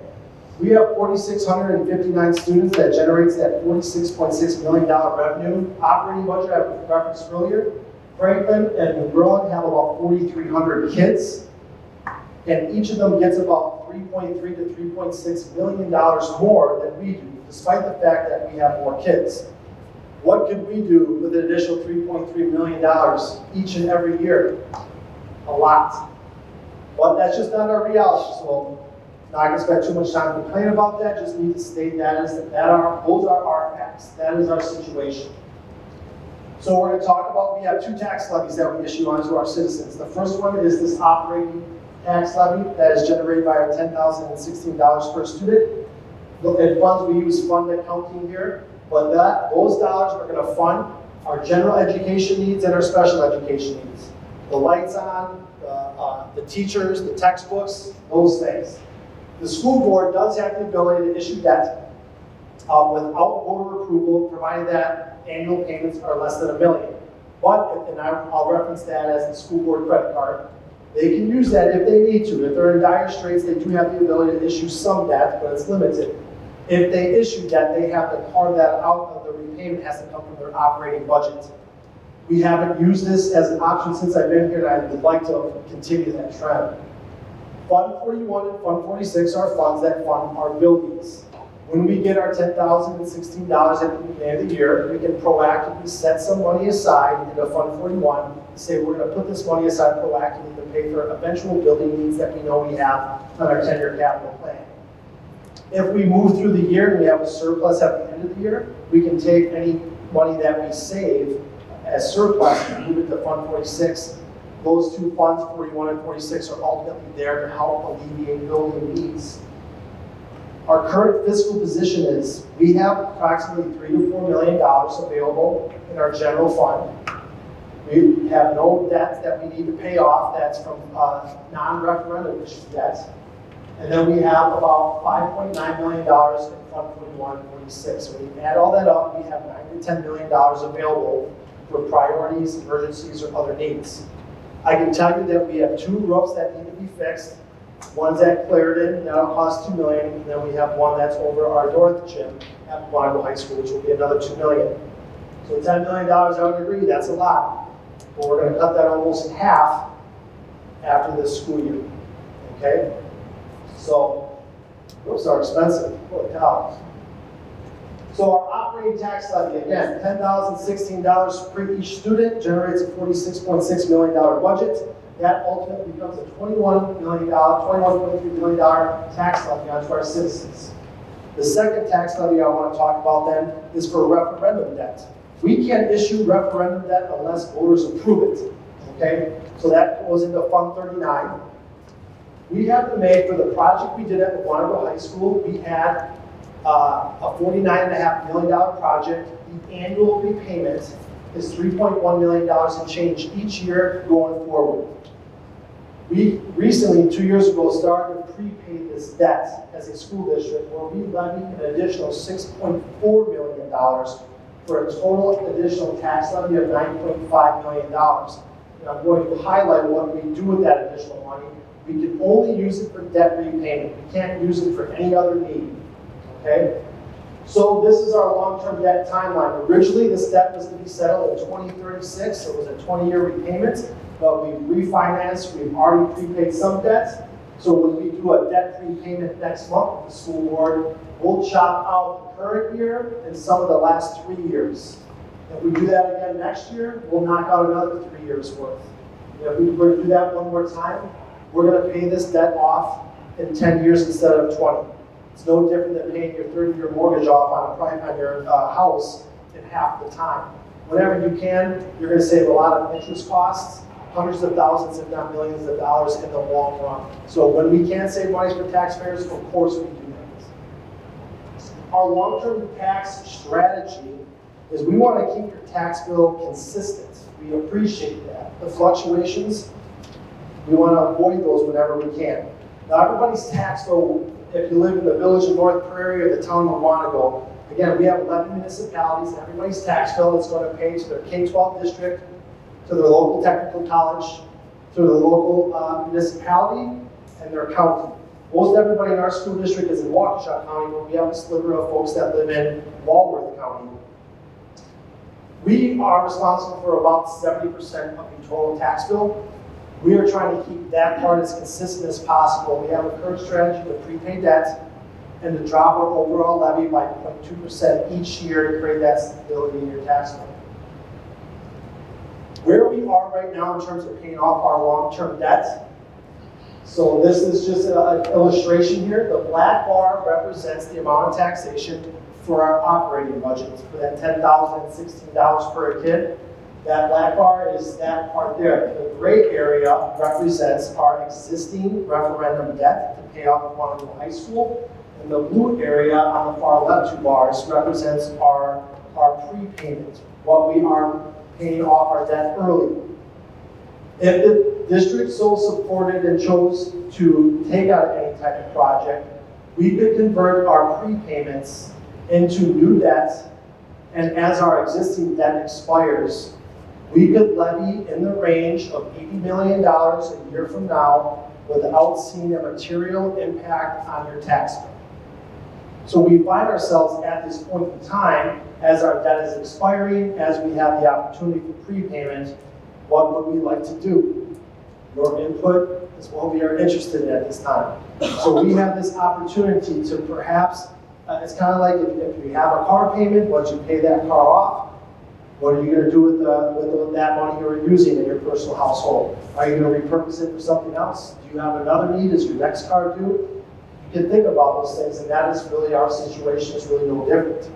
We have 4,659 students that generates that $46.6 million revenue operating budget I referenced earlier. Franklin and New Berlin have about 4,300 kids, and each of them gets about $3.3 to $3.6 million more than we do, despite the fact that we have more kids. What could we do with an additional $3.3 million each and every year? A lot. But that's just not our reality, so I'm not going to spend too much time complaining about that. Just need to state those are our facts. That is our situation. So we're going to talk about, we have 2 tax levies that we issue onto our citizens. The first one is this operating tax levy that is generated by our $10,016 per student. And funds, we use fund accounting here, but those dollars are going to fund our general education needs and our special education needs. The lights on, the teachers, the textbooks, those things. The school board does have the ability to issue debt without voter approval, provided that annual payments are less than $1 million. But, and I'll reference that as the school board credit card, they can use that if they need to. If they're in dire straits, they do have the ability to issue some debt, but it's limited. If they issue debt, they have to carve that out of the repayment, has to come from their operating budget. We haven't used this as an option since I've been here, and I would like to continue that trend. Fund 41 and Fund 46 are funds that fund our buildings. When we get our $10,016 at the beginning of the year, we can proactively set some money aside into Fund 41, and say we're gonna put this money aside proactively to pay for eventual building needs that we know we have on our 10-year capital plan. If we move through the year and we have a surplus at the end of the year, we can take any money that we save as surplus and move it to Fund 46. Those two funds, 41 and 46, are ultimately there to help alleviate building needs. Our current fiscal position is we have approximately $3 to $4 million available in our general fund. We have no debt that we need to pay off. That's from non-referendum issue debt. And then we have about $5.9 million in Fund 41 and 46. So when you add all that up, we have $9 to $10 million available for priorities, emergencies, or other needs. I can tell you that we have 2 roofs that need to be fixed. One's at Clarendon, that'll cost $2 million, and then we have one that's over our north gym at Mukwonago High School, which will be another $2 million. So $10 million, I would agree, that's a lot. But we're gonna cut that almost in half after this school year, okay? So, roofs are expensive, holy cow. So our operating tax levy, again, $10,016 per each student generates a $46.6 million budget. That ultimately becomes a $21.3 million tax levy onto our citizens. The second tax levy I want to talk about then is for referendum debt. We can't issue referendum debt unless voters approve it, okay? So that goes into Fund 39. We have to make, for the project we did at Mukwonago High School, we had a $49.5 million project. The annual repayment is $3.1 million and change each year going forward. We recently, 2 years ago, started to prepay this debt as a school district where we levied an additional $6.4 million for a total additional tax levy of $9.5 million. And I'm going to highlight what we do with that additional money. We can only use it for debt repayment. We can't use it for any other need, okay? So this is our long-term debt timeline. Originally, this debt was to be settled in 2036. So it was a 20-year repayment, but we've refinanced. We've already prepaid some debts. So when we do a debt prepayment next month with the school board, we'll chop out the current year and some of the last 3 years. If we do that again next year, we'll knock out another 3 years worth. If we were to do that one more time, we're going to pay this debt off in 10 years instead of 20. It's no different than paying your 30-year mortgage off on your house in half the time. Whenever you can, you're going to save a lot of interest costs, hundreds of thousands, if not millions of dollars in the long run. So when we can save money for taxpayers, of course we do that. Our long-term tax strategy is we want to keep your tax bill consistent. We appreciate that. The fluctuations, we want to avoid those whenever we can. Now everybody's tax bill, if you live in the village of North Prairie or the town of Mukwonago, again, we have 11 municipalities, and everybody's tax bill is going to pay to their K-12 district, to their local technical college, to the local municipality, and their county. Most everybody in our school district is in Waukesha County, but we have a sliver of folks that live in Walworth County. We are responsible for about 70% of the total tax bill. We are trying to keep that part as consistent as possible. We have a current strategy to prepay debt and to drop our overall levy by 0.2% each year to create that stability in your tax bill. Where we are right now in terms of paying off our long-term debt, so this is just an illustration here. The black bar represents the amount of taxation for our operating budget, for that $10,016 per kid. That black bar is that part there. The gray area represents our existing referendum debt to pay off Mukwonago High School. And the blue area on the far left 2 bars represents our prepayment, what we are paying off our debt early. If the district so supported and chose to take out any type of project, we could convert our prepayments into new debt, and as our existing debt expires, we could levy in the range of $80 million a year from now without seeing a material impact on your tax bill. So we find ourselves at this point in time, as our debt is expiring, as we have the opportunity for prepayment, what would we like to do? Your input is what we are interested in at this time. So we have this opportunity to perhaps it's kind of like if you have a car payment, once you pay that car off, what are you going to do with that money you're using in your personal household? Are you going to repurpose it for something else? Do you have another need? Is your next car due? You can think about those things, and that is really our situation is really no different.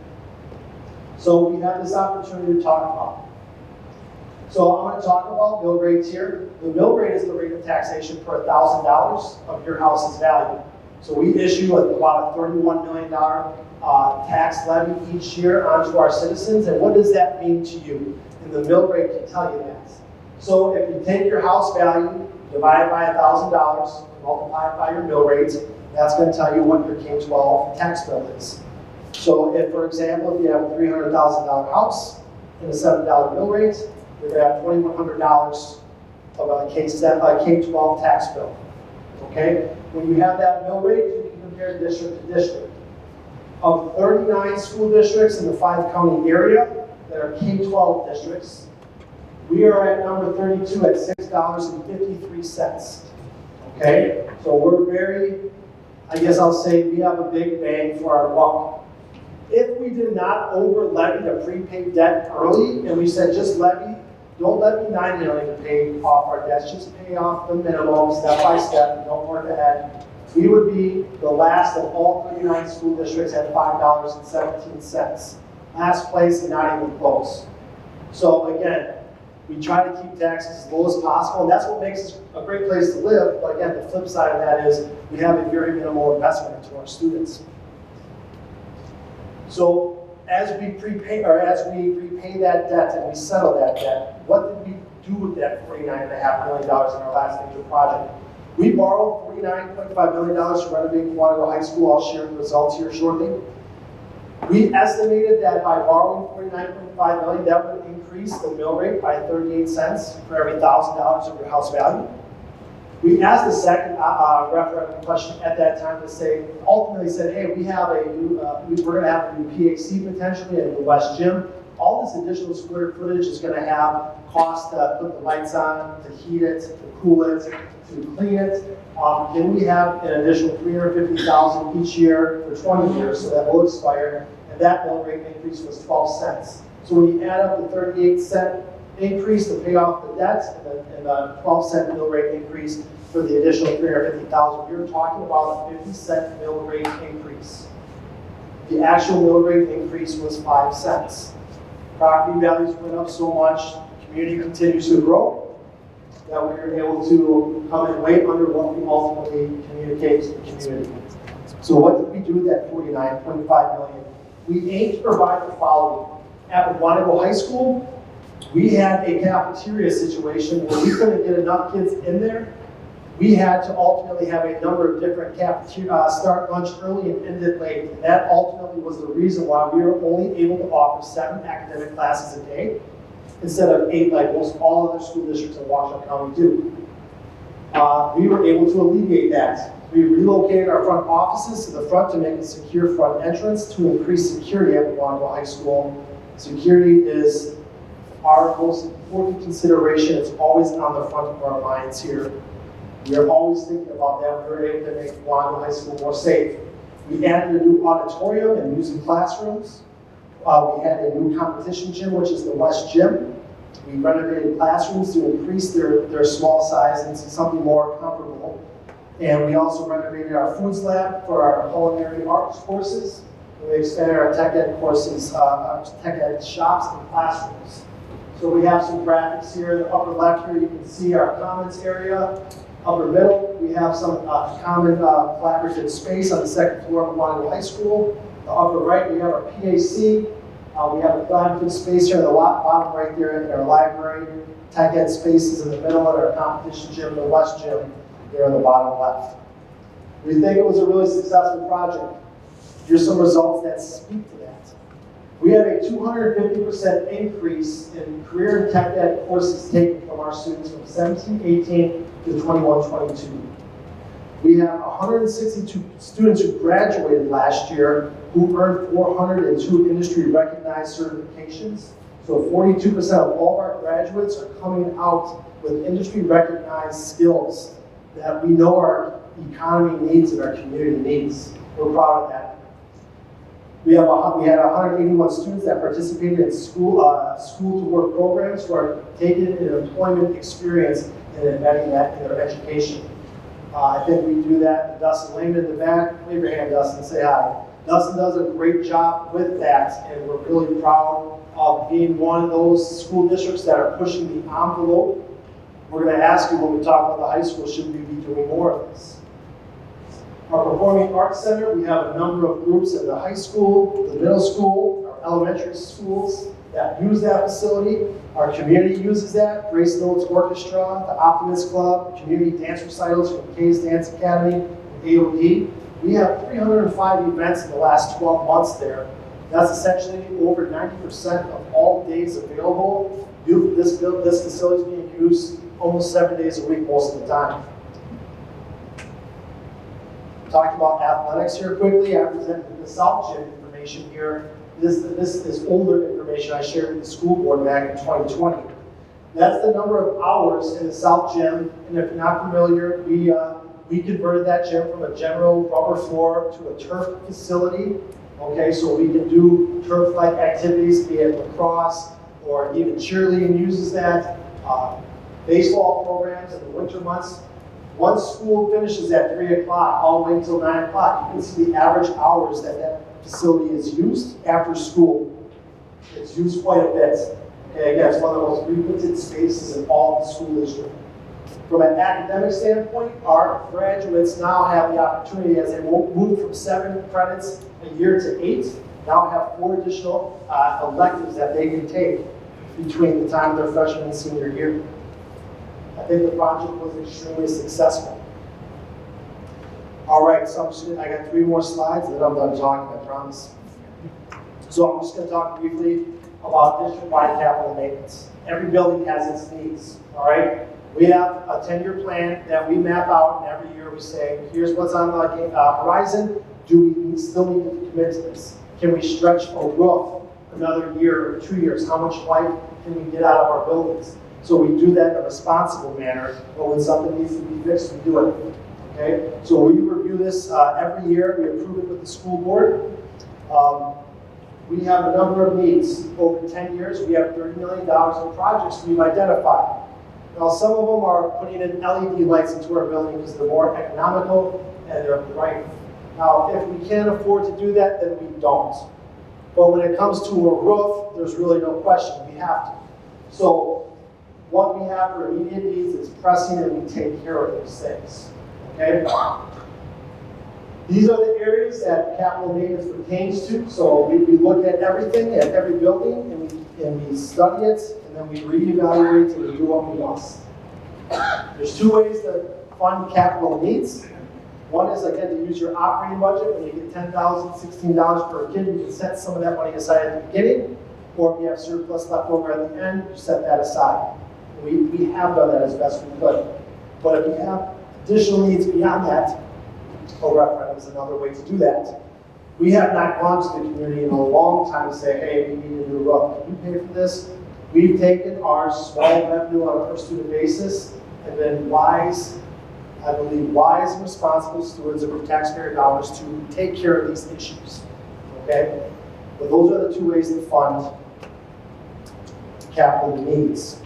So we have this opportunity to talk about. So I'm going to talk about mill rates here. The mill rate is the rate of taxation per $1,000 of your house's value. So we issue about a $31 million tax levy each year onto our citizens. And what does that mean to you? And the mill rate can tell you that. So if you take your house value, divide it by $1,000, multiply it by your mill rate, that's going to tell you what your K-12 tax bill is. So if, for example, if you have a $300,000 house and a $7 mill rate, you're going to have $2,100 of a K-12 tax bill. Okay? When you have that mill rate, you can compare district to district. Of 39 school districts in the 5-county area that are K-12 districts, we are at number 32 at $6.53. Okay? So we're very, I guess I'll say, we have a big bang for our buck. If we did not over-levy the prepaid debt early, and we said just levy, don't levy $9 million to pay off our debts, just pay off the minimum step by step, don't work ahead, we would be the last of all 39 school districts at $5.17. Last place and not even close. So again, we try to keep taxes as low as possible, and that's what makes us a great place to live. But again, the flip side of that is we have a very minimal investment into our students. So as we repay that debt and we settle that debt, what did we do with that $49.5 million in our last major project? We borrowed $49.5 million to renovate Mukwonago High School. I'll share the results here shortly. We estimated that by borrowing $49.5 million, that would increase the mill rate by 38 cents for every $1,000 of your house value. We asked the second referendum question at that time to say, ultimately said, hey, we have a new, we're going to have a new PAC potentially in the West Gym. All this additional square footage is going to have cost to put the lights on, to heat it, to cool it, to clean it. Can we have an additional $350,000 each year for 20 years, so that will expire, and that mill rate increase was 12 cents. So when you add up the 38-cent increase to pay off the debt and the 12-cent mill rate increase for the additional $350,000, you're talking about a 50-cent mill rate increase. The actual mill rate increase was 5 cents. Property values went up so much, the community continues to grow, that we were able to come in way under what we ultimately communicate to the community. So what did we do with that $49.5 million? We aimed to provide the following. At Mukwonago High School, we had a cafeteria situation where we couldn't get enough kids in there. We had to ultimately have a number of different cafeteria, start lunch early and end it late. And that ultimately was the reason why we were only able to offer 7 academic classes a day instead of 8 like most all other school districts in Washoe County do. We were able to alleviate that. We relocated our front offices to the front to make a secure front entrance to increase security at Mukwonago High School. Security is our most important consideration. It's always on the front of our minds here. We are always thinking about that. We were able to make Mukwonago High School more safe. We added a new auditorium and music classrooms. We had a new competition gym, which is the West Gym. We renovated classrooms to increase their small size into something more comfortable. And we also renovated our foods lab for our culinary arts courses. And we expanded our tech ed courses, tech ed shops and classrooms. So we have some graphics here. In the upper left here, you can see our commons area. Upper middle, we have some common collaborative space on the second floor of Mukwonago High School. The upper right, we have our PAC. We have a collaborative space here in the bottom right there in our library. Tech ed spaces in the middle, and our competition gym, the West Gym, there in the bottom left. We think it was a really successful project. Here's some results that speak to that. We had a 250% increase in career and tech ed courses taken from our students from 17-18 to 21-22. We have 162 students who graduated last year who earned 402 industry recognized certifications. So 42% of all of our graduates are coming out with industry recognized skills that we know our economy needs and our community needs. We're proud of that. We had 181 students that participated in school to work programs who are taking an employment experience and embedding that in their education. I think we do that. Dustin Lehman in the back, wave your hand, Dustin, say hi. Dustin does a great job with that, and we're really proud of being one of those school districts that are pushing the envelope. We're going to ask you when we talk about the high school, should we be doing more of this? Our Performing Arts Center, we have a number of groups in the high school, the middle school, our elementary schools that use that facility. Our community uses that. Grace Notes Orchestra, the Optimist Club, community dance recitals from Kay's Dance Academy, and AOD. We have 305 events in the last 12 months there. That's essentially over 90% of all days available. This facility is being used almost 7 days a week most of the time. Talking about athletics here quickly, I presented the South Gym information here. This is older information I shared with the school board back in 2020. That's the number of hours in the South Gym, and if you're not familiar, we converted that gym from a general rubber floor to a turf facility. Okay, so we can do turf-like activities, be it lacrosse or even cheerleading uses that. Baseball programs in the winter months. Once school finishes at 3 o'clock, all the way until 9 o'clock, you can see the average hours that facility is used after school. It's used quite a bit. Okay, again, it's one of the most frequented spaces in all the school district. From an academic standpoint, our graduates now have the opportunity, as they move from 7 credits a year to 8, now have 4 additional electives that they can take between the time of their freshman and senior year. I think the project was extremely successful. All right, so I got 3 more slides and then I'm done talking, I promise. So I'm just going to talk briefly about district-wide capital maintenance. Every building has its needs, all right? We have a 10-year plan that we map out, and every year we say, here's what's on the horizon. Do we still need to commit to this? Can we stretch a roof another year or 2 years? How much life can we get out of our buildings? So we do that in a responsible manner, but when something needs to be fixed, we do it. Okay? So we review this every year. We approve it with the school board. We have a number of needs. Over 10 years, we have $30 million in projects we've identified. Now, some of them are putting in LED lights into our building because they're more economical and they're bright. Now, if we can't afford to do that, then we don't. But when it comes to a roof, there's really no question. We have to. So what we have for immediate needs is pressing, and we take care of those things. Okay? These are the areas that capital maintenance pertains to. So we look at everything, at every building, and we study it, and then we reevaluate and we do what we must. There's 2 ways to fund capital needs. One is, again, to use your operating budget. When you get $10,000, $16 per kid, you can set some of that money aside at the beginning, or if you have surplus left over at the end, you set that aside. We have done that as best we could. But if you have additional needs beyond that, a referendum is another way to do that. We have not gone to the community in a long time to say, hey, we need a new roof. Can you pay for this? We've taken our small revenue on a per student basis and been wise and responsible stewards of our taxpayer dollars to take care of these issues. Okay? But those are the 2 ways to fund capital needs.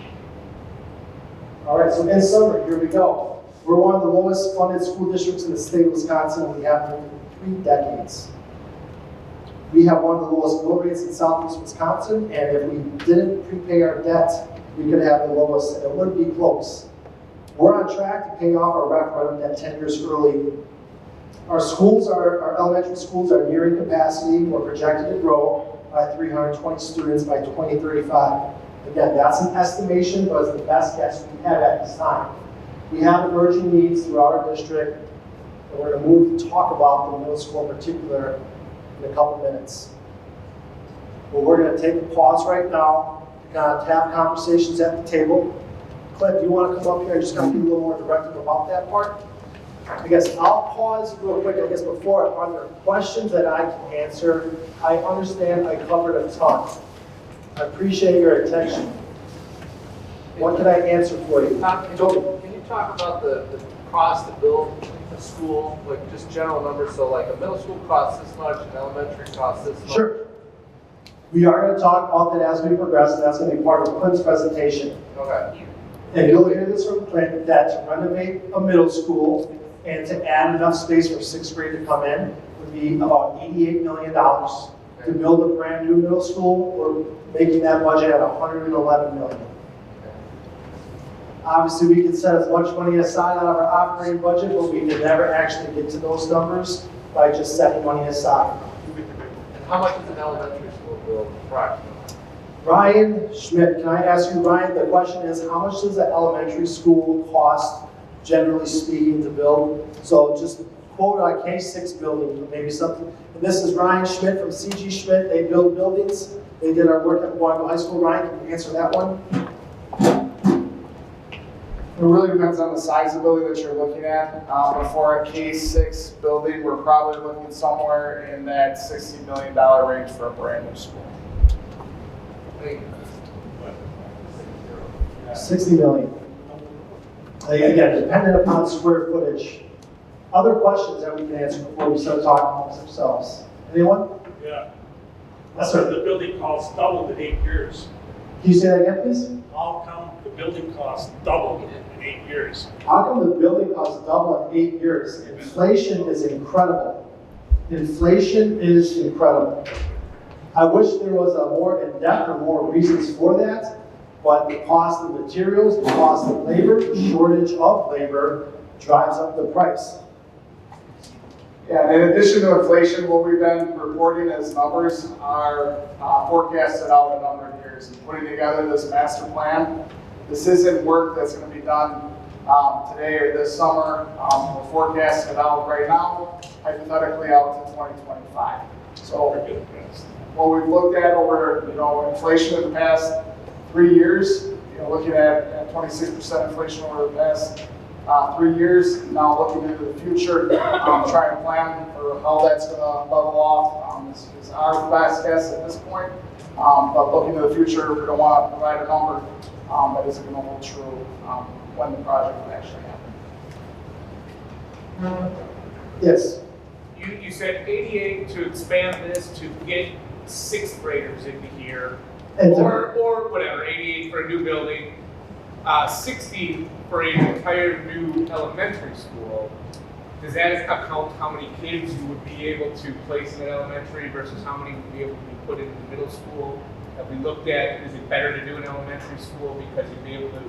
All right, so in summary, here we go. We're one of the lowest funded school districts in the state of Wisconsin, and we have been for 3 decades. We have one of the lowest mill rates in southeast Wisconsin, and if we didn't prepay our debt, we could have the lowest, and it wouldn't be close. We're on track to pay off our referendum debt 10 years early. Our schools, our elementary schools are nearing capacity. We're projected to grow by 320 students by 2035. Again, that's an estimation, but it's the best guess we have at this time. We have emerging needs throughout our district, and we're going to move to talk about the middle school in particular in a couple minutes. But we're going to take a pause right now to kind of have conversations at the table. Clint, do you want to come up here and just kind of be a little more directive about that part? I guess I'll pause real quick, before, are there questions that I can answer? I understand I covered a ton. I appreciate your attention. What can I answer for you? Can you talk about the cost to build a school, like just general numbers? So like a middle school costs this much, an elementary costs this much? Sure. We are going to talk about that as we progress, and that's going to be part of Clint's presentation. Okay. And you'll hear this from Clint, that to renovate a middle school and to add enough space for sixth grade to come in would be about $88 million. To build a brand new middle school, we're making that budget at $111 million. Obviously, we can set as much money aside out of our operating budget, but we can never actually get to those numbers by just setting money aside. And how much is an elementary school build approximately? Ryan Schmidt, can I ask you, Ryan, the question is, how much does an elementary school cost, generally speaking, to build? So just quote a K-6 building, maybe something. And this is Ryan Schmidt from CG Schmidt. They build buildings. They did our work at Mukwonago High School. Ryan, can you answer that one? It really depends on the size of building that you're looking at. For a K-6 building, we're probably looking somewhere in that $60 million range for a brand new school. 60 million. Again, dependent upon square footage. Other questions that we can answer before we start talking amongst ourselves? Anyone? Yeah. Yes, sir. The building costs doubled in 8 years. Can you say that again, please? How come the building costs doubled in 8 years? How come the building costs double in 8 years? Inflation is incredible. Inflation is incredible. I wish there was a more in-depth or more reasons for that, but the cost of materials, the cost of labor, the shortage of labor drives up the price. Yeah, and in addition to inflation, what we've been reporting as numbers are forecasted out a number of years. And putting together this master plan, this isn't work that's going to be done today or this summer. We're forecasting it out right now, hypothetically out to 2025. So what we've looked at over, inflation in the past 3 years, looking at 26% inflation over the past 3 years, now looking into the future, trying to plan for how that's going to level off is our best guess at this point. But looking to the future, we don't want to provide a number that isn't going to hold true when the project will actually happen. Yes. You said 88 to expand this to get sixth graders into here, And to- or whatever, 88 for a new building, 60 for an entire new elementary school. Does that account how many kids you would be able to place in an elementary versus how many would be able to be put into the middle school? Have we looked at, is it better to do an elementary school because you'd be able to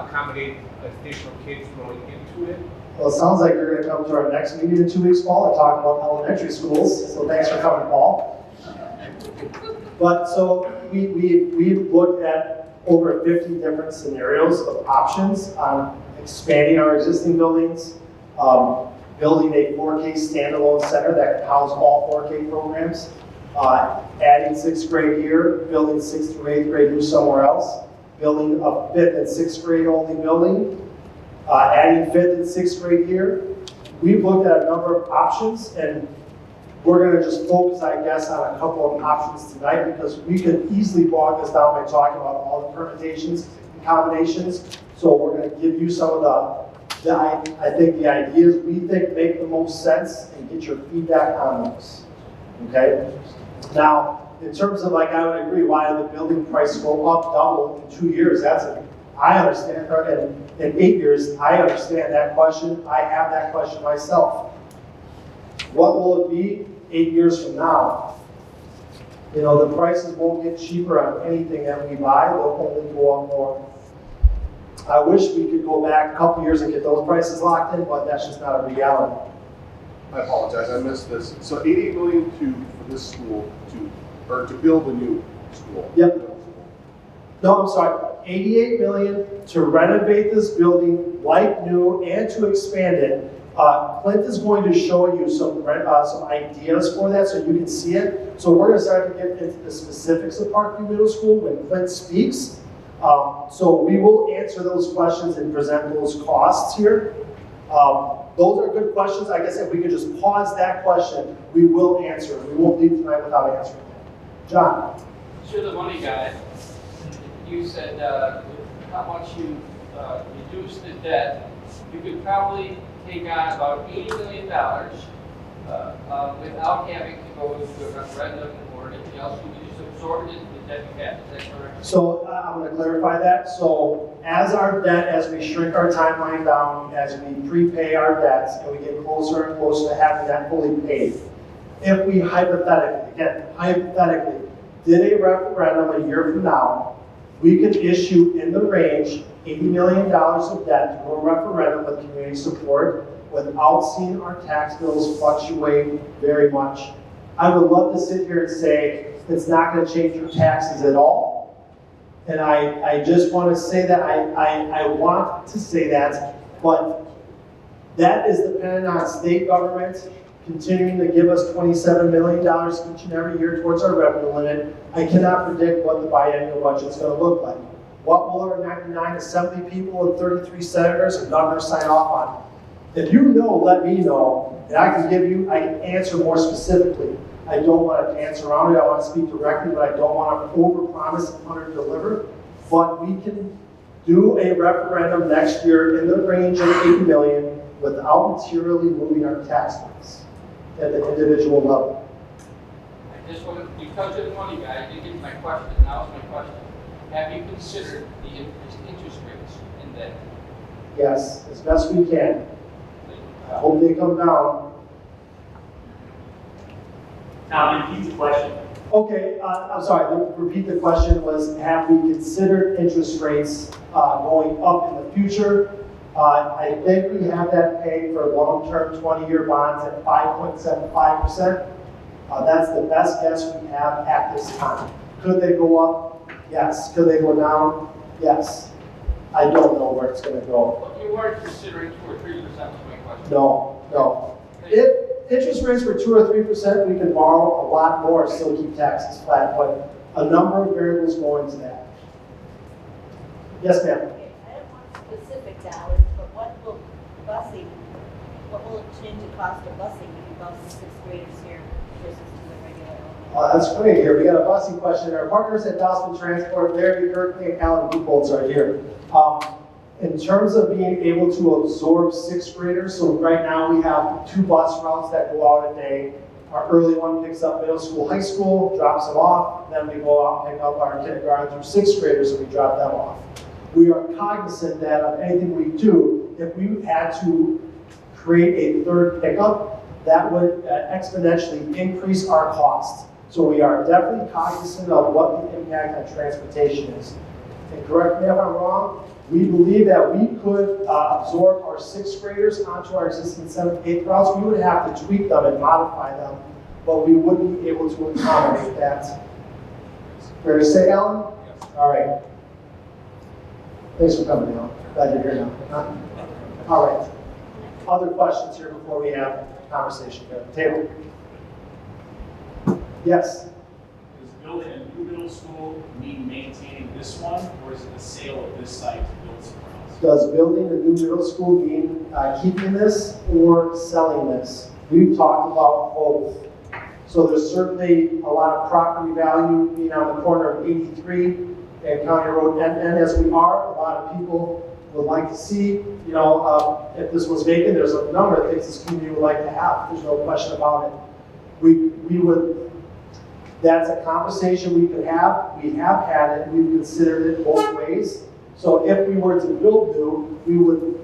accommodate additional kids growing into it? Well, it sounds like you're going to come to our next meeting in 2 weeks, Paul, and talk about elementary schools. So thanks for coming, Paul. But so we looked at over 50 different scenarios of options on expanding our existing buildings, building a 4K standalone center that can house all 4K programs, adding sixth grade here, building sixth through eighth grade new somewhere else, building a fifth and sixth grade only building, adding fifth and sixth grade here. We've looked at a number of options, and we're going to just focus, I guess, on a couple of options tonight because we could easily bog this down by talking about all the permutations and combinations. So we're going to give you some of the ideas we think make the most sense and get your feedback on those. Okay? Now, in terms of, I would agree, why did the building price go up double in 2 years? I understand, or in 8 years, I understand that question. I have that question myself. What will it be 8 years from now? The prices won't get cheaper on anything that we buy, they'll only go up more. I wish we could go back a couple years and get those prices locked in, but that's just not a reality. I apologize, I missed this. So 88 million for this school to build a new school. Yep. No, I'm sorry, 88 million to renovate this building like new and to expand it. Clint is going to show you some ideas for that so you can see it. So we're going to start to get into the specifics of Parkview Middle School when Clint speaks. So we will answer those questions and present those costs here. Those are good questions. I guess if we could just pause that question, we will answer it. We won't leave tonight without answering it. John? You're the money guy. You said how much you reduce the debt, you could probably take on about $80 million without having to go into a referendum or anything else. You could just absorb it into the debt you have. Is that correct? So I'm going to clarify that. So as our debt, as we shrink our timeline down, as we prepay our debts, and we get closer and closer to having that fully paid, if we hypothetically, did a referendum a year from now, we could issue in the range $80 million of debt through a referendum with community support without seeing our tax bills fluctuate very much. I would love to sit here and say it's not going to change your taxes at all. And I just want to say that, I want to say that, but that is dependent on state government continuing to give us $27 million each and every year towards our revenue limit. I cannot predict what the biennial budget is going to look like. What will our 99 assembly people and 33 senators and governors sign off on? If you know, let me know, and I can answer more specifically. I don't want to dance around it, I want to speak directly, but I don't want to overpromise and under-deliver. But we can do a referendum next year in the range of 80 million without materially moving our tax rates at the individual level. I just want to, you touched on money, guy. I didn't get to my question. Now is my question. Have you considered the increased interest rates in that? Yes, as best we can. I hope they come down. Tom, repeat the question. Okay, I'm sorry, repeat the question was, have we considered interest rates going up in the future? I think we have that pegged for long-term 20-year bonds at 5.75%. That's the best guess we have at this time. Could they go up? Yes. Could they go down? Yes. I don't know where it's going to go. Well, you weren't considering 2 or 3% was my question. No. If interest rates were 2 or 3%, we could borrow a lot more, still keep taxes flat, but a number of variables go into that. Yes, ma'am. Okay, I don't want specific dollars, but what will it change the cost of busing if you bus the sixth graders here versus to the regular elementary? That's great here. We got a busing question. Our partners at Dawson Transport, Larry Kirkley and Alan Buchholz are here. In terms of being able to absorb sixth graders, so right now we have 2 bus routes that go out a day. Our early one picks up middle school, high school, drops them off, then we go out and pick up our kindergarten through sixth graders and we drop them off. We are cognizant that of anything we do, if we had to create a third pickup, that would exponentially increase our cost. So we are definitely cognizant of what the impact on transportation is. And correct me if I'm wrong, we believe that we could absorb our sixth graders onto our existing 7th, 8th routes. We would have to tweak them and modify them, but we would be able to accommodate that. Fair to say, Alan? Yes. All right. Thanks for coming, Alan. Glad you're here now. All right. Other questions here before we have conversation here at the table? Yes? Does building a new middle school mean maintaining this one, or is it the sale of this site to build somewhere else? Does building a new middle school mean keeping this or selling this? We've talked about both. So there's certainly a lot of property value being on the corner of 83 and County Road and as we are, a lot of people would like to see, if this was vacant, there's a number of things this community would like to have. There's no question about it. We would, that's a conversation we could have. We have had it. We've considered it both ways. So if we were to build new, we would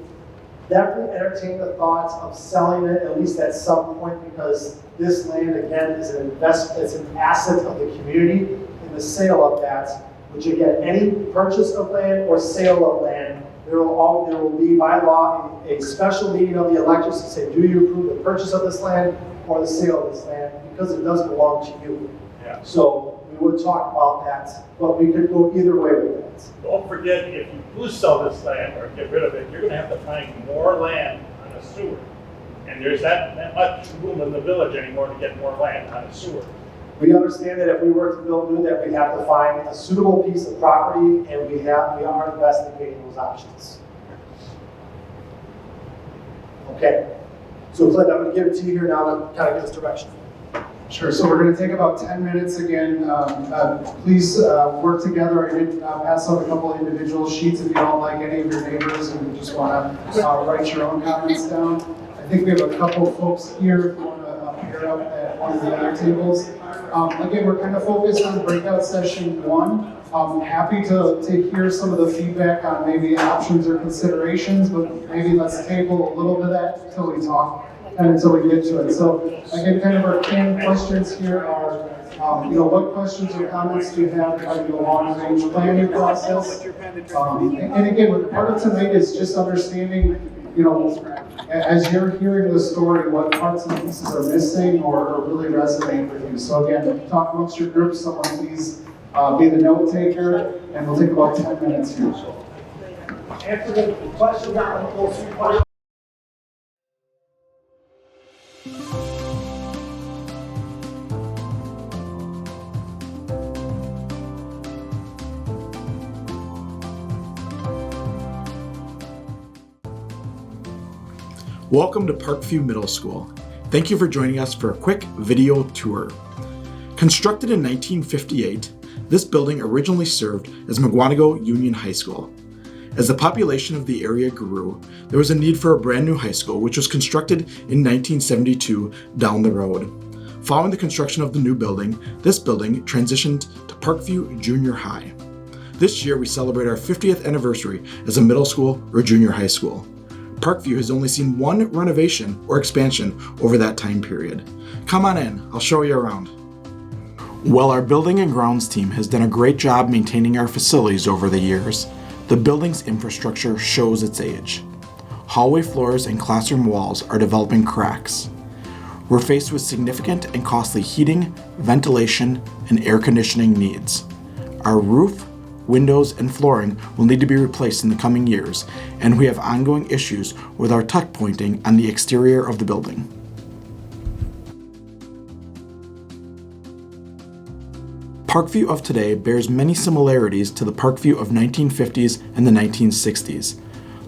definitely entertain the thoughts of selling it at least at some point because this land, again, is an investment, it's an asset of the community, and the sale of that, which again, any purchase of land or sale of land, there will be by law a special meeting of the electors to say, do you approve the purchase of this land or the sale of this land? Because it does belong to you. Yeah. So we would talk about that, but we could go either way with that. Don't forget, if you do sell this land or get rid of it, you're gonna have to find more land on a sewer. And there's that much room in the village anymore to get more land on a sewer. We understand that if we were to build new, that we'd have to find a suitable piece of property, and we are investigating those options. Okay. So Clint, I'm going to give it to you here now to kind of give us direction. Sure, so we're going to take about 10 minutes again. Please work together. I did pass out a couple of individual sheets if you don't like any of your neighbors and you just want to write your own comments down. I think we have a couple of folks here if you want to pair up at one of the other tables. Again, we're kind of focused on breakout session 1. I'm happy to hear some of the feedback on maybe options or considerations, but maybe let's table a little bit of that until we talk and until we get to it. So again, kind of our canned questions here are, what questions or comments do you have regarding the long-range planning process? And again, part of tonight is just understanding, as you're hearing the story, what parts and pieces are missing or really resonate with you. So again, talk amongst your groups. Someone please be the note taker, and we'll take about 10 minutes here. Answer the question on those 2 questions. Welcome to Parkview Middle School. Thank you for joining us for a quick video tour. Constructed in 1958, this building originally served as Mukwonago Union High School. As the population of the area grew, there was a need for a brand new high school, which was constructed in 1972 down the road. Following the construction of the new building, this building transitioned to Parkview Junior High. This year, we celebrate our 50th anniversary as a middle school or junior high school. Parkview has only seen one renovation or expansion over that time period. Come on in, I'll show you around. Well, our building and grounds team has done a great job maintaining our facilities over the years. The building's infrastructure shows its age. Hallway floors and classroom walls are developing cracks. We're faced with significant and costly heating, ventilation, and air conditioning needs. Our roof, windows, and flooring will need to be replaced in the coming years, and we have ongoing issues with our tuck pointing on the exterior of the building. Parkview of today bears many similarities to the Parkview of 1950s and the 1960s.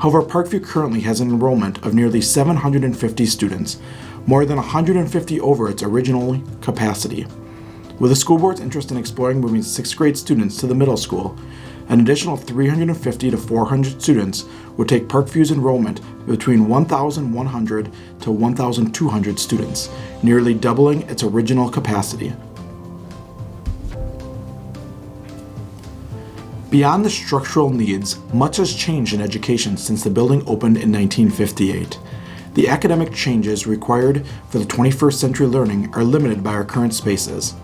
However, Parkview currently has an enrollment of nearly 750 students, more than 150 over its original capacity. With the school board's interest in exploring moving 6th grade students to the middle school, an additional 350 to 400 students would take Parkview's enrollment between 1,100 to 1,200 students, nearly doubling its original capacity. Beyond the structural needs, much has changed in education since the building opened in 1958. The academic changes required for the 21st century learning are limited by our current spaces.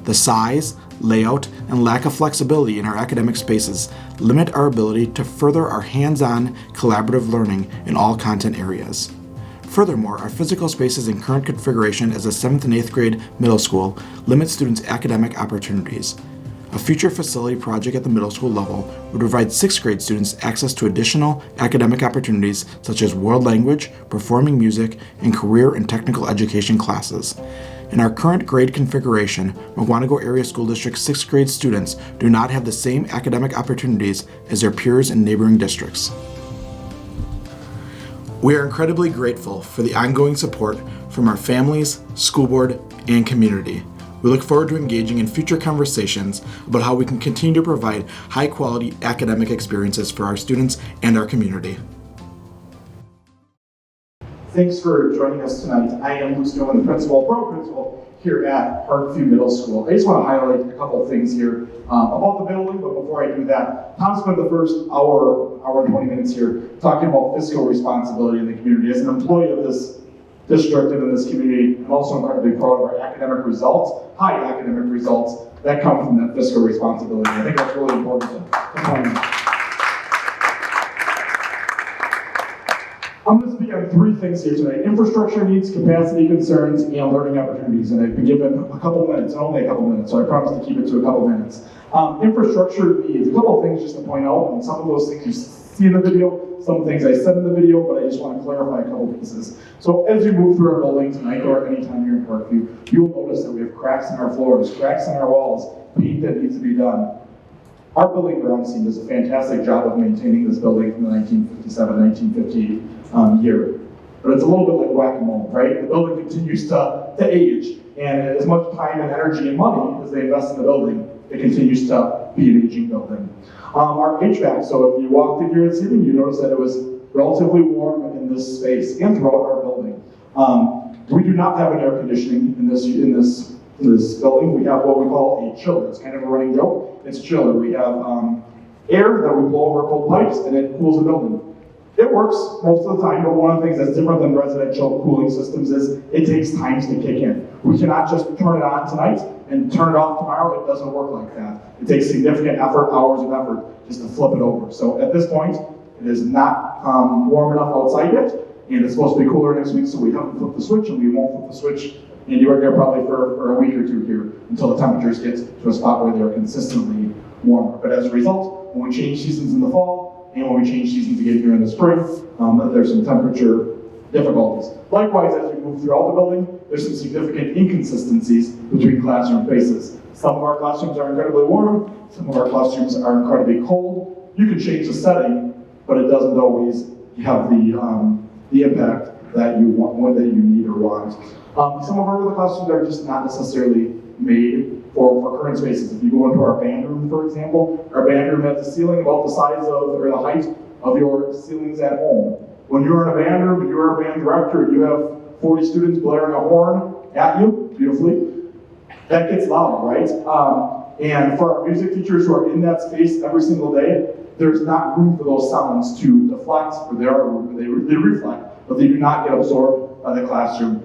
The size, layout, and lack of flexibility in our academic spaces limit our ability to further our hands-on collaborative learning in all content areas. Furthermore, our physical spaces in current configuration as a 7th and 8th grade middle school limit students' academic opportunities. A future facility project at the middle school level would provide 6th grade students access to additional academic opportunities such as world language, performing music, and career and technical education classes. In our current grade configuration, Mukwonago Area School District 6th grade students do not have the same academic opportunities as their peers in neighboring districts. We are incredibly grateful for the ongoing support from our families, school board, and community. We look forward to engaging in future conversations about how we can continue to provide high-quality academic experiences for our students and our community. Thanks for joining us tonight. I am Luke Snowman, the program principal here at Parkview Middle School. I just want to highlight a couple of things here about the building, but before I do that, Tom spent the first hour and 20 minutes here talking about fiscal responsibility in the community. As an employee of this district and in this community, I'm also incredibly proud of our academic results, high academic results that come from that fiscal responsibility. I think that's really important to point out. I'm going to speak on 3 things here tonight: infrastructure needs, capacity concerns, and learning opportunities. And I've been given a couple minutes, and only a couple minutes, so I promise to keep it to a couple minutes. Infrastructure needs, a couple of things just to point out, and some of those things you see in the video, some things I said in the video, but I just want to clarify a couple pieces. So as you move through our building tonight, or anytime you're in Parkview, you'll notice that we have cracks in our floors, cracks in our walls, paint that needs to be done. Our building grounds team does a fantastic job of maintaining this building from the 1957, 1958 year. But it's a little bit like whack-a-mole, right? The building continues to to age. And as much time and energy and money as they invest in the building, it continues to be an aging building. Our HVAC, so if you walked in here this evening, you notice that it was relatively warm in this space and throughout our building. We do not have an air conditioning in this building. We have what we call a chiller. It's kind of a running joke. It's a chiller. We have air that we blow over cold pipes, and it cools the building. It works most of the time, but one of the things that's different than residential cooling systems is it takes time to kick in. We cannot just turn it on tonight and turn it off tomorrow. It doesn't work like that. It takes significant effort, hours of effort, just to flip it over. So at this point, it is not warm enough outside yet, and it's supposed to be cooler next week, so we haven't flipped the switch, and we won't flip the switch. And you are there probably for a week or two here until the temperatures get to a spot where they're consistently warmer. But as a result, when we change seasons in the fall, and when we change seasons again here in the spring, there's some temperature difficulties. Likewise, as we move throughout the building, there's some significant inconsistencies between classroom faces. Some of our classrooms are incredibly warm, some of our classrooms are incredibly cold. You can change the setting, but it doesn't always have the impact that you want, that you need or want. Some of our other classrooms are just not necessarily made for current spaces. If you go into our band room, for example, our band room has a ceiling about the size of, or the height of your ceilings at home. When you're in a band room and you're a band director and you have 40 students blaring a horn at you, beautifully, that gets loud, right? And for our music teachers who are in that space every single day, there's not room for those sounds to deflect, or they reflect, but they do not get absorbed by the classroom.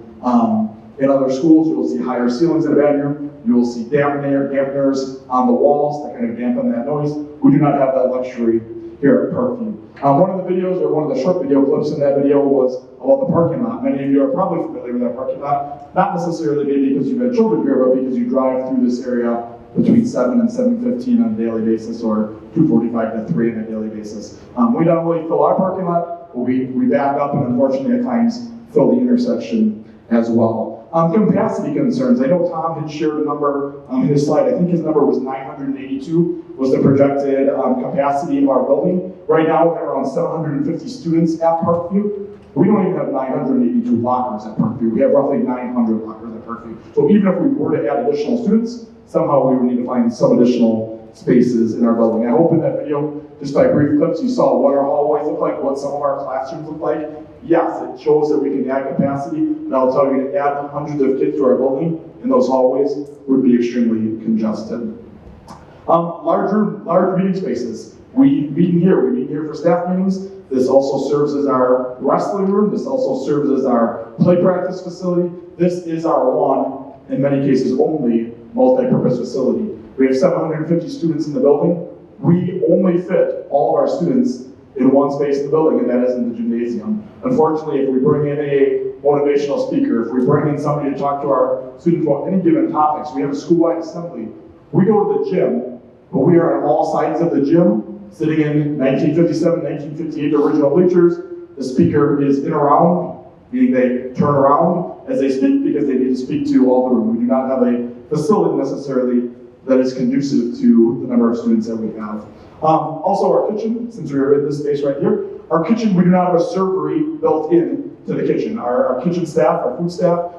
In other schools, you'll see higher ceilings in a band room. You will see dampeners on the walls that kind of dampen that noise. We do not have that luxury here at Parkview. One of the videos, or one of the short video clips in that video was about the parking lot. Many of you are probably familiar with that parking lot, not necessarily maybe because you've had children here, but because you drive through this area between 7 and 7:15 on a daily basis, or 2:45 to 3 on a daily basis. We not only fill our parking lot, but we back up and unfortunately at times fill the intersection as well. Capacity concerns. I know Tom had shared a number in his slide. I think his number was 982 was the projected capacity of our building. Right now we have around 750 students at Parkview. We don't even have 982 lockers at Parkview. We have roughly 900 lockers at Parkview. So even if we were to add additional students, somehow we would need to find some additional spaces in our building. I hope in that video, just by brief clips, you saw what our hallways look like, what some of our classrooms look like. Yes, it shows that we can add capacity, but I'll tell you to add hundreds of kids to our building in those hallways would be extremely congested. Large meeting spaces. We meet in here for staff meetings. This also serves as our wrestling room. This also serves as our play practice facility. This is our one, in many cases only, multi-purpose facility. We have 750 students in the building. We only fit all of our students in one space in the building, and that is in the gymnasium. Unfortunately, if we bring in a motivational speaker, if we bring in somebody to talk to our students about any given topics, we have a school-wide assembly. We go to the gym, but we are on all sides of the gym, sitting in 1957, 1958 original bleachers. The speaker is in a round, meaning they turn around as they speak because they need to speak to all the room. We do not have a facility necessarily that is conducive to the number of students that we have. Also our kitchen, since we're in this space right here, our kitchen, we do not have a servery built in to the kitchen. Our kitchen staff, our food staff,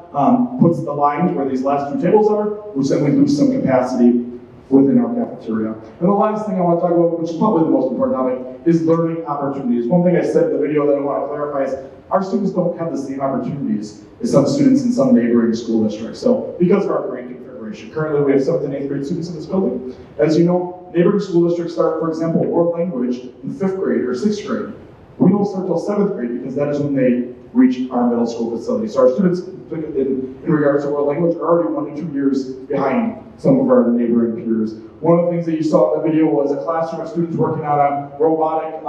puts the lines where these last two tables are, which then we lose some capacity within our cafeteria. And the last thing I want to talk about, which is probably the most important topic, is learning opportunities. One thing I said in the video that I want to clarify is our students don't have the same opportunities as some students in some neighboring school districts. So because of our grade configuration, currently we have 7th and 8th grade students in this building. As you know, neighboring school districts start, for example, world language in 5th grade or 6th grade. We don't start till 7th grade because that is when they reach our middle school facility. So our students in regards to world language are already 1 to 2 years behind some of our neighboring peers. One of the things that you saw in the video was a classroom of students working on a robotic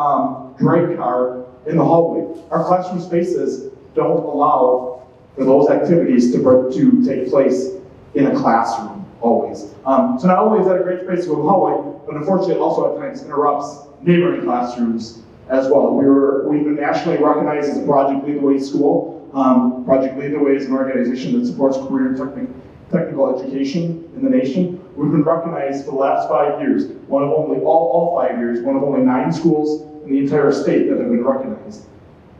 drag car in the hallway. Our classroom spaces don't allow for those activities to take place in a classroom, always. So not only is that a great space to go in the hallway, but unfortunately it also at times interrupts neighboring classrooms as well. We've been nationally recognized as a Project Lead the Way school. Project Lead the Way is an organization that supports career and technical education in the nation. We've been recognized for the last 5 years, all 5 years, one of only 9 schools in the entire state that have been recognized.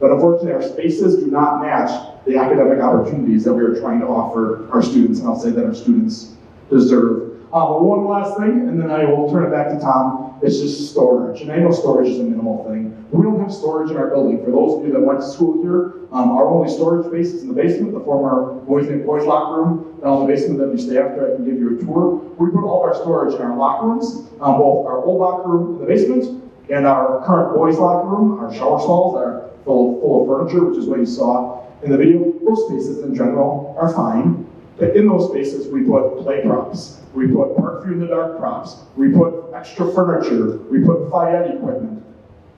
But unfortunately, our spaces do not match the academic opportunities that we are trying to offer our students, and I'll say that our students deserve. One last thing, and then I will turn it back to Tom. It's just storage, and I know storage is a minimal thing. We don't have storage in our building. For those of you that went to school here, our only storage space is in the basement, the former boys locker room, and in the basement that you stay after. I can give you a tour. We put all our storage in our locker rooms, both our old locker room in the basement and our current boys locker room. Our shower stalls are full of furniture, which is what you saw in the video. Those spaces in general are fine. But in those spaces, we put play props. We put park view in the dark props. We put extra furniture. We put Fayette equipment.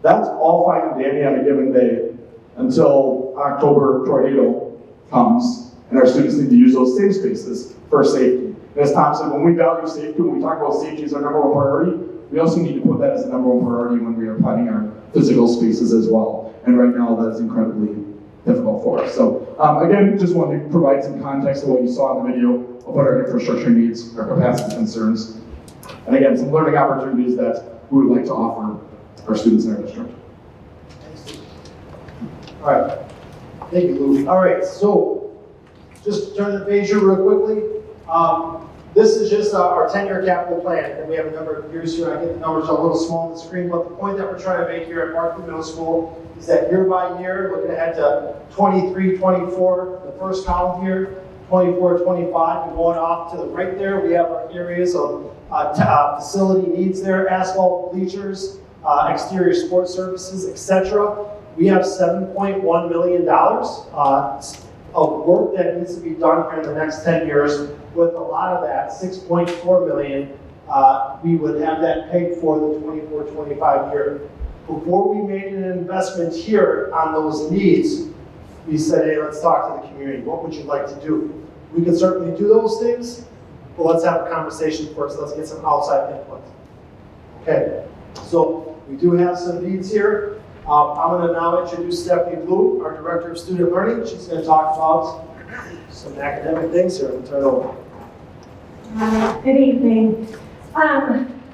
That's all fine and dandy on a given day until October tornado comes and our students need to use those same spaces for safety. And as Tom said, when we value safety, when we talk about safety as our number one priority, we also need to put that as the number one priority when we are planning our physical spaces as well. And right now, that is incredibly difficult for us. So again, just wanted to provide some context to what you saw in the video of what our infrastructure needs, our capacity concerns, and again, some learning opportunities that we would like to offer our students in our district. All right, thank you, Lou. All right, so just turn the page here real quickly. This is just our 10-year capital plan, and we have a number of years here. I get the numbers are a little small on the screen, but the point that we're trying to make here at Parkview Middle School is that year by year, looking ahead to 23, 24, the first column here, 24, 25, and going off to the right there, we have our areas of facility needs there, asphalt, bleachers, exterior sports services, etc. We have $7.1 million of work that needs to be done here in the next 10 years. With a lot of that, $6.4 million, we would have that pegged for the 24-25 year. Before we made an investment here on those needs, we said, hey, let's talk to the community. What would you like to do? We can certainly do those things, but let's have a conversation first. Let's get some outside input. Okay, so we do have some needs here. I'm going to now introduce Stephanie Blue, our Director of Student Learning. She's going to talk about some academic things here. I'll turn it over. Good evening.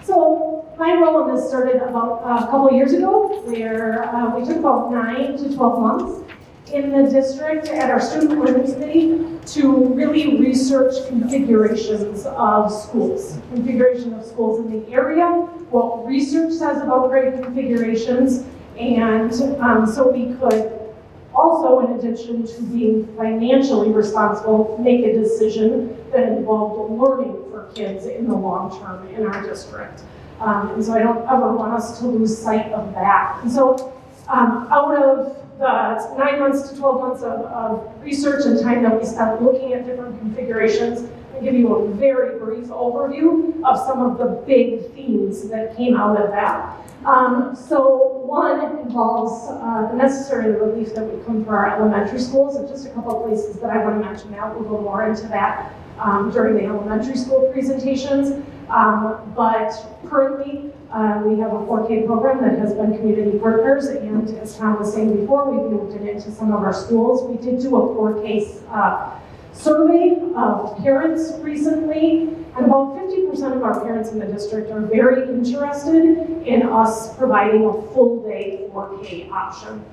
So my role in this started about a couple years ago, where we took about 9 to 12 months in the district at our student learning committee to really research configurations of schools in the area, what research says about grade configurations, and so we could also, in addition to being financially responsible, make a decision that involved learning for kids in the long term in our district. And so I don't ever want us to lose sight of that. And so out of the 9 months to 12 months of research and time that we spent looking at different configurations, I'll give you a very brief overview of some of the big themes that came out of that. So one involves the necessary relief that would come for our elementary schools, and just a couple of places that I want to mention now. We'll go more into that during the elementary school presentations. But currently, we have a 4K program that has been community partners, and as Tom was saying before, we've moved it into some of our schools. We did do a 4K survey of parents recently, and about 50% of our parents in the district are very interested in us providing a full day 4K option.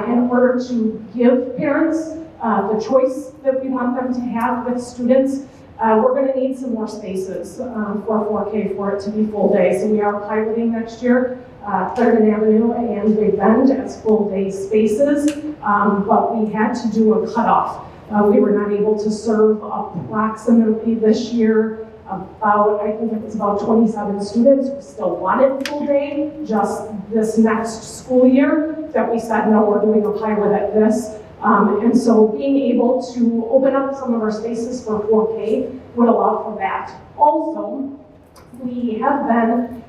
In order to give parents the choice that we want them to have with students, we're going to need some more spaces for 4K for it to be full day. So we are piloting next year Clarendon Avenue and Big Bend as full day spaces, but we had to do a cutoff. We were not able to serve approximately this year I think it was about 27 students who still wanted full day just this next school year, that we said, no, we're doing a pilot at this. And so being able to open up some of our spaces for 4K would allow for that. Also, we have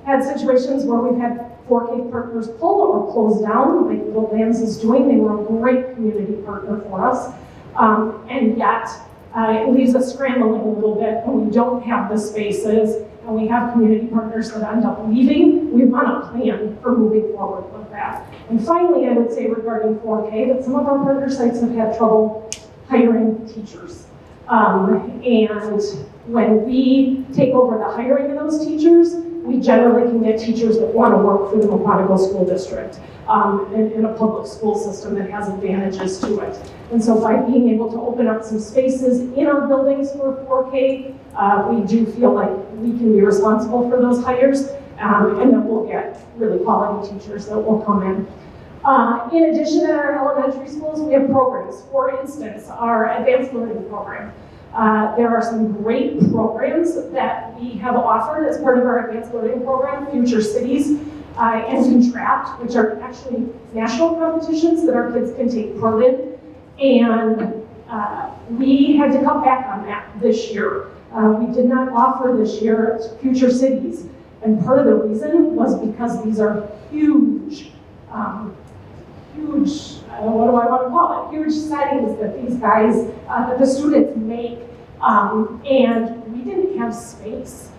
had situations where we've had 4K partners pull or close down, like Little Lambs is doing. They were a great community partner for us. And yet, it leaves us scrambling a little bit when we don't have the spaces and we have community partners that end up leaving. We want a plan for moving forward with that. And finally, I would say regarding 4K, that some of our partner sites have had trouble hiring teachers. And when we take over the hiring of those teachers, we generally can get teachers that want to work for the Mukwonago School District in a public school system that has advantages to it. And so by being able to open up some spaces in our buildings for 4K, we do feel like we can be responsible for those hires, and then we'll get really quality teachers that will come in. In addition, in our elementary schools, we have programs. For instance, our advanced learning program. There are some great programs that we have offered as part of our advanced learning program, Future Cities and Contract, which are actually national competitions that our kids can take part in. And we had to cut back on that this year. We did not offer this year Future Cities. And part of the reason was because these are huge, what do I want to call it? Huge settings that these guys, that the students make. And we didn't have space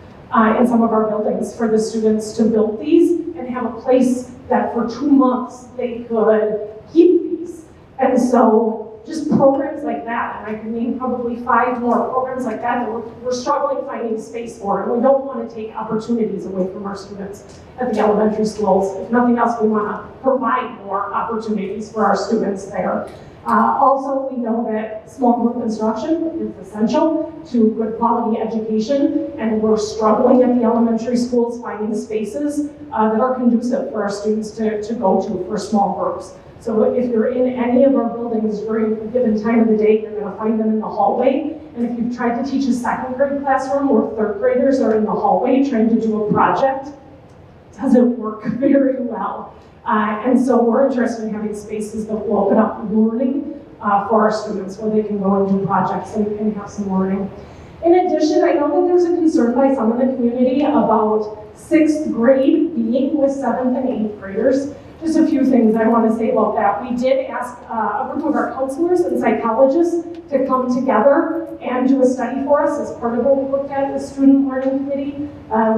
in some of our buildings for the students to build these and have a place that for 2 months they could keep these. And so just programs like that, and I can name probably 5 more programs like that we're struggling finding space for, and we don't want to take opportunities away from our students at the elementary schools. If nothing else, we want to provide more opportunities for our students there. Also, we know that small group instruction is essential to good quality education, and we're struggling at the elementary schools finding spaces that are conducive for our students to go to for small groups. So if you're in any of our buildings during a given time of the day, you're going to find them in the hallway. And if you've tried to teach a 2nd grade classroom where 3rd graders are in the hallway trying to do a project, it doesn't work very well. And so we're interested in having spaces that will open up learning for our students where they can go and do projects and have some learning. In addition, I know that there's a concern by some of the community about 6th grade being with 7th and 8th graders. Just a few things I want to say about that. We did ask a group of our counselors and psychologists to come together and do a study for us as part of what we looked at the Student Learning Committee.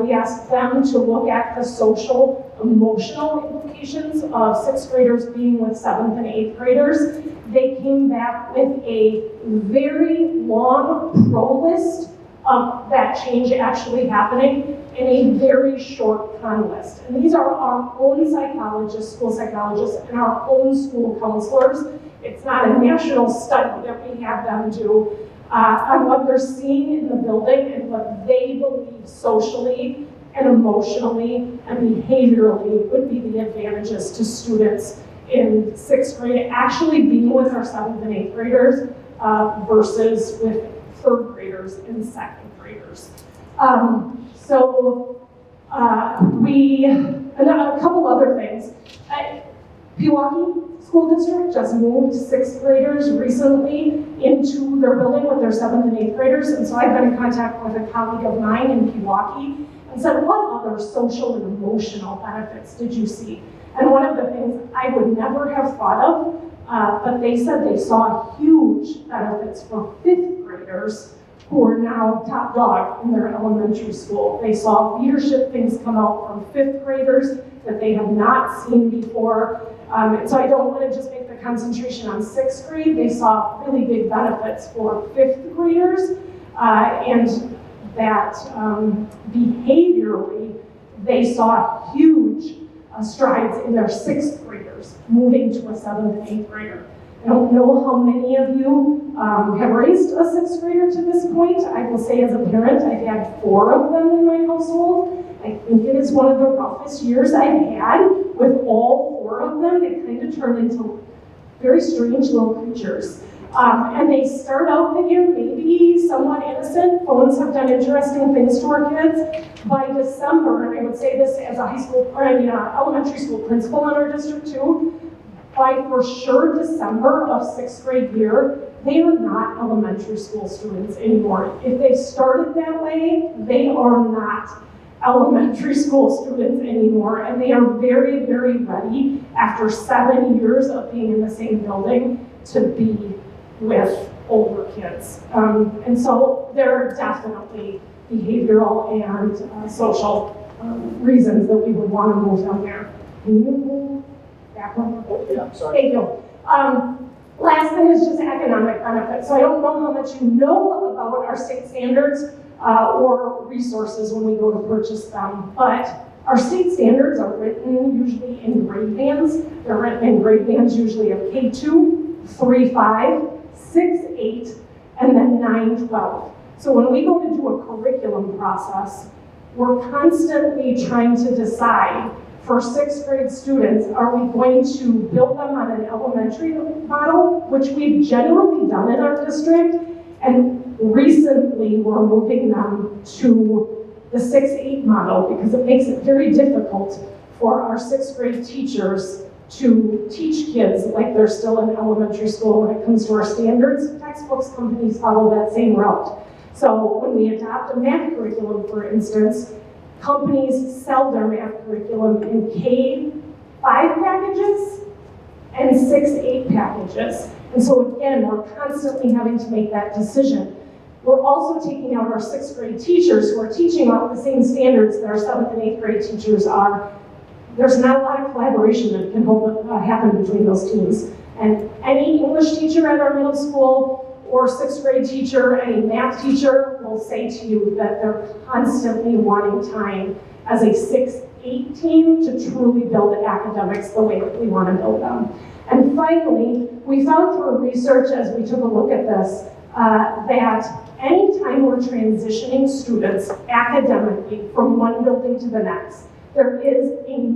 We asked them to look at the social, emotional implications of 6th graders being with 7th and 8th graders. They came back with a very long pro list of that change actually happening in a very short con list. And these are our own psychologists, school psychologists, and our own school counselors. It's not a national study that we have them do on what they're seeing in the building and what they believe socially and emotionally and behaviorally would be the advantages to students in 6th grade actually being with our 7th and 8th graders versus with 3rd graders and 2nd graders. And a couple other things. Pewaukee School District just moved 6th graders recently into their building with their 7th and 8th graders. And so I've been in contact with a colleague of mine in Pewaukee and said, what other social and emotional benefits did you see? And one of the things I would never have thought of, but they said they saw huge benefits for 5th graders who are now top dog in their elementary school. They saw leadership things come out from 5th graders that they have not seen before. And so I don't want to just make the concentration on 6th grade. They saw really big benefits for 5th graders, and that behaviorally, they saw huge strides in their 6th graders moving to a 7th and 8th grader. I don't know how many of you have raised a 6th grader to this point. I will say as a parent, I've had 4 of them in my household. I think it is one of the roughest years I've had with all 4 of them. They kind of turned into very strange little creatures. And they start out the year maybe somewhat innocent. Phones have done interesting things to our kids. By December, and I would say this as a elementary school principal in our district too, by for sure December of 6th grade year, they are not elementary school students anymore. If they started that way, they are not elementary school students anymore, and they are very, very ready after 7 years of being in the same building to be with older kids. And so there are definitely behavioral and social reasons that we would want to move them there. Can you move back one? Yeah, sorry. Thank you. Last thing is just economic benefits. So I don't know how much you know about our state standards or resources when we go to purchase them. But our state standards are written usually in grade bands. They're written in grade bands usually of K2, 3-5, 6-8, and then 9-12. So when we go to do a curriculum process, we're constantly trying to decide for 6th grade students, are we going to build them on an elementary model, which we've generally done in our district, and recently we're moving them to the 6-8 model because it makes it very difficult for our 6th grade teachers to teach kids like they're still in elementary school when it comes to our standards. Textbooks companies follow that same route. So when we adopt a math curriculum, for instance, companies sell their math curriculum in K-5 packages and 6-8 packages. And so again, we're constantly having to make that decision. We're also taking out our 6th grade teachers who are teaching off the same standards that our 7th and 8th grade teachers are. There's not a lot of collaboration that can happen between those teams. And any English teacher at our middle school or 6th grade teacher, any math teacher will say to you that they're constantly wanting time as a 6-8 team to truly build academics the way that we want to build them. And finally, we found through research as we took a look at this, that anytime we're transitioning students academically from one building to the next, there is a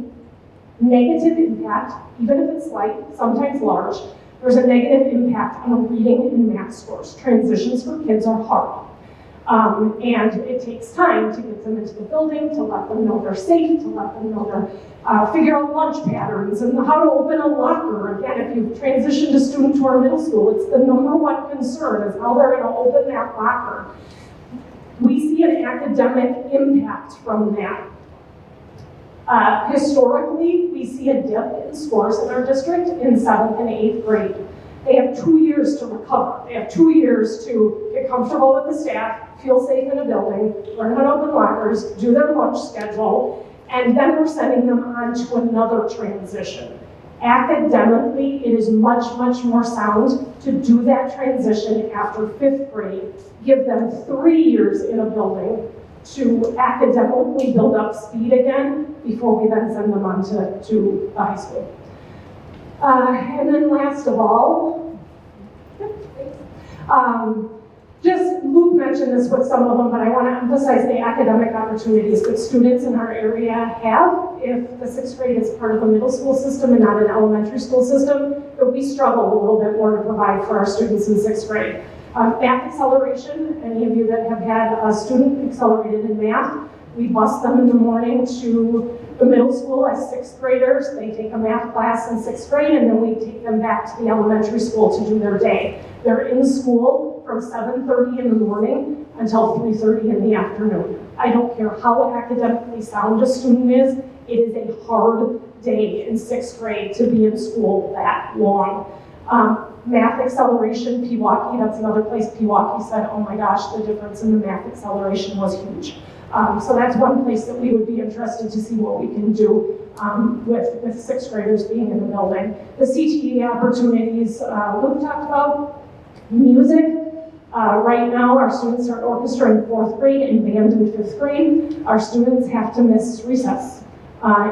negative impact, even if it's slight, sometimes large, there's a negative impact on reading and math scores. Transitions for kids are hard. And it takes time to get them into the building, to let them know they're safe, to let them know they're, figure out lunch patterns and how to open a locker. Again, if you've transitioned a student to our middle school, it's the number one concern is how they're gonna open that locker. We see an academic impact from that. Historically, we see a dip in scores in our district in 7th and 8th grade. They have 2 years to recover. They have 2 years to get comfortable with the staff, feel safe in a building, learn how to open lockers, do their lunch schedule, and then we're sending them on to another transition. Academically, it is much, much more sound to do that transition after 5th grade, give them 3 years in a building to academically build up speed again before we then send them on to the high school. And then last of all, just Luke mentioned this with some of them, but I want to emphasize the academic opportunities that students in our area have if the 6th grade is part of the middle school system and not an elementary school system, but we struggle a little bit more to provide for our students in 6th grade. Math acceleration, any of you that have had a student accelerated in math, we bus them in the morning to the middle school as 6th graders. They take a math class in 6th grade and then we take them back to the elementary school to do their day. They're in school from 7:30 in the morning until 3:30 in the afternoon. I don't care how academically sound a student is, it is a hard day in 6th grade to be in school that long. Math acceleration, Pewaukee, that's another place Pewaukee said, oh my gosh, the difference in the math acceleration was huge. So that's one place that we would be interested to see what we can do with 6th graders being in the building. The CTE opportunities Luke talked about, music. Right now, our students are in orchestra in 4th grade and band in 5th grade. Our students have to miss recess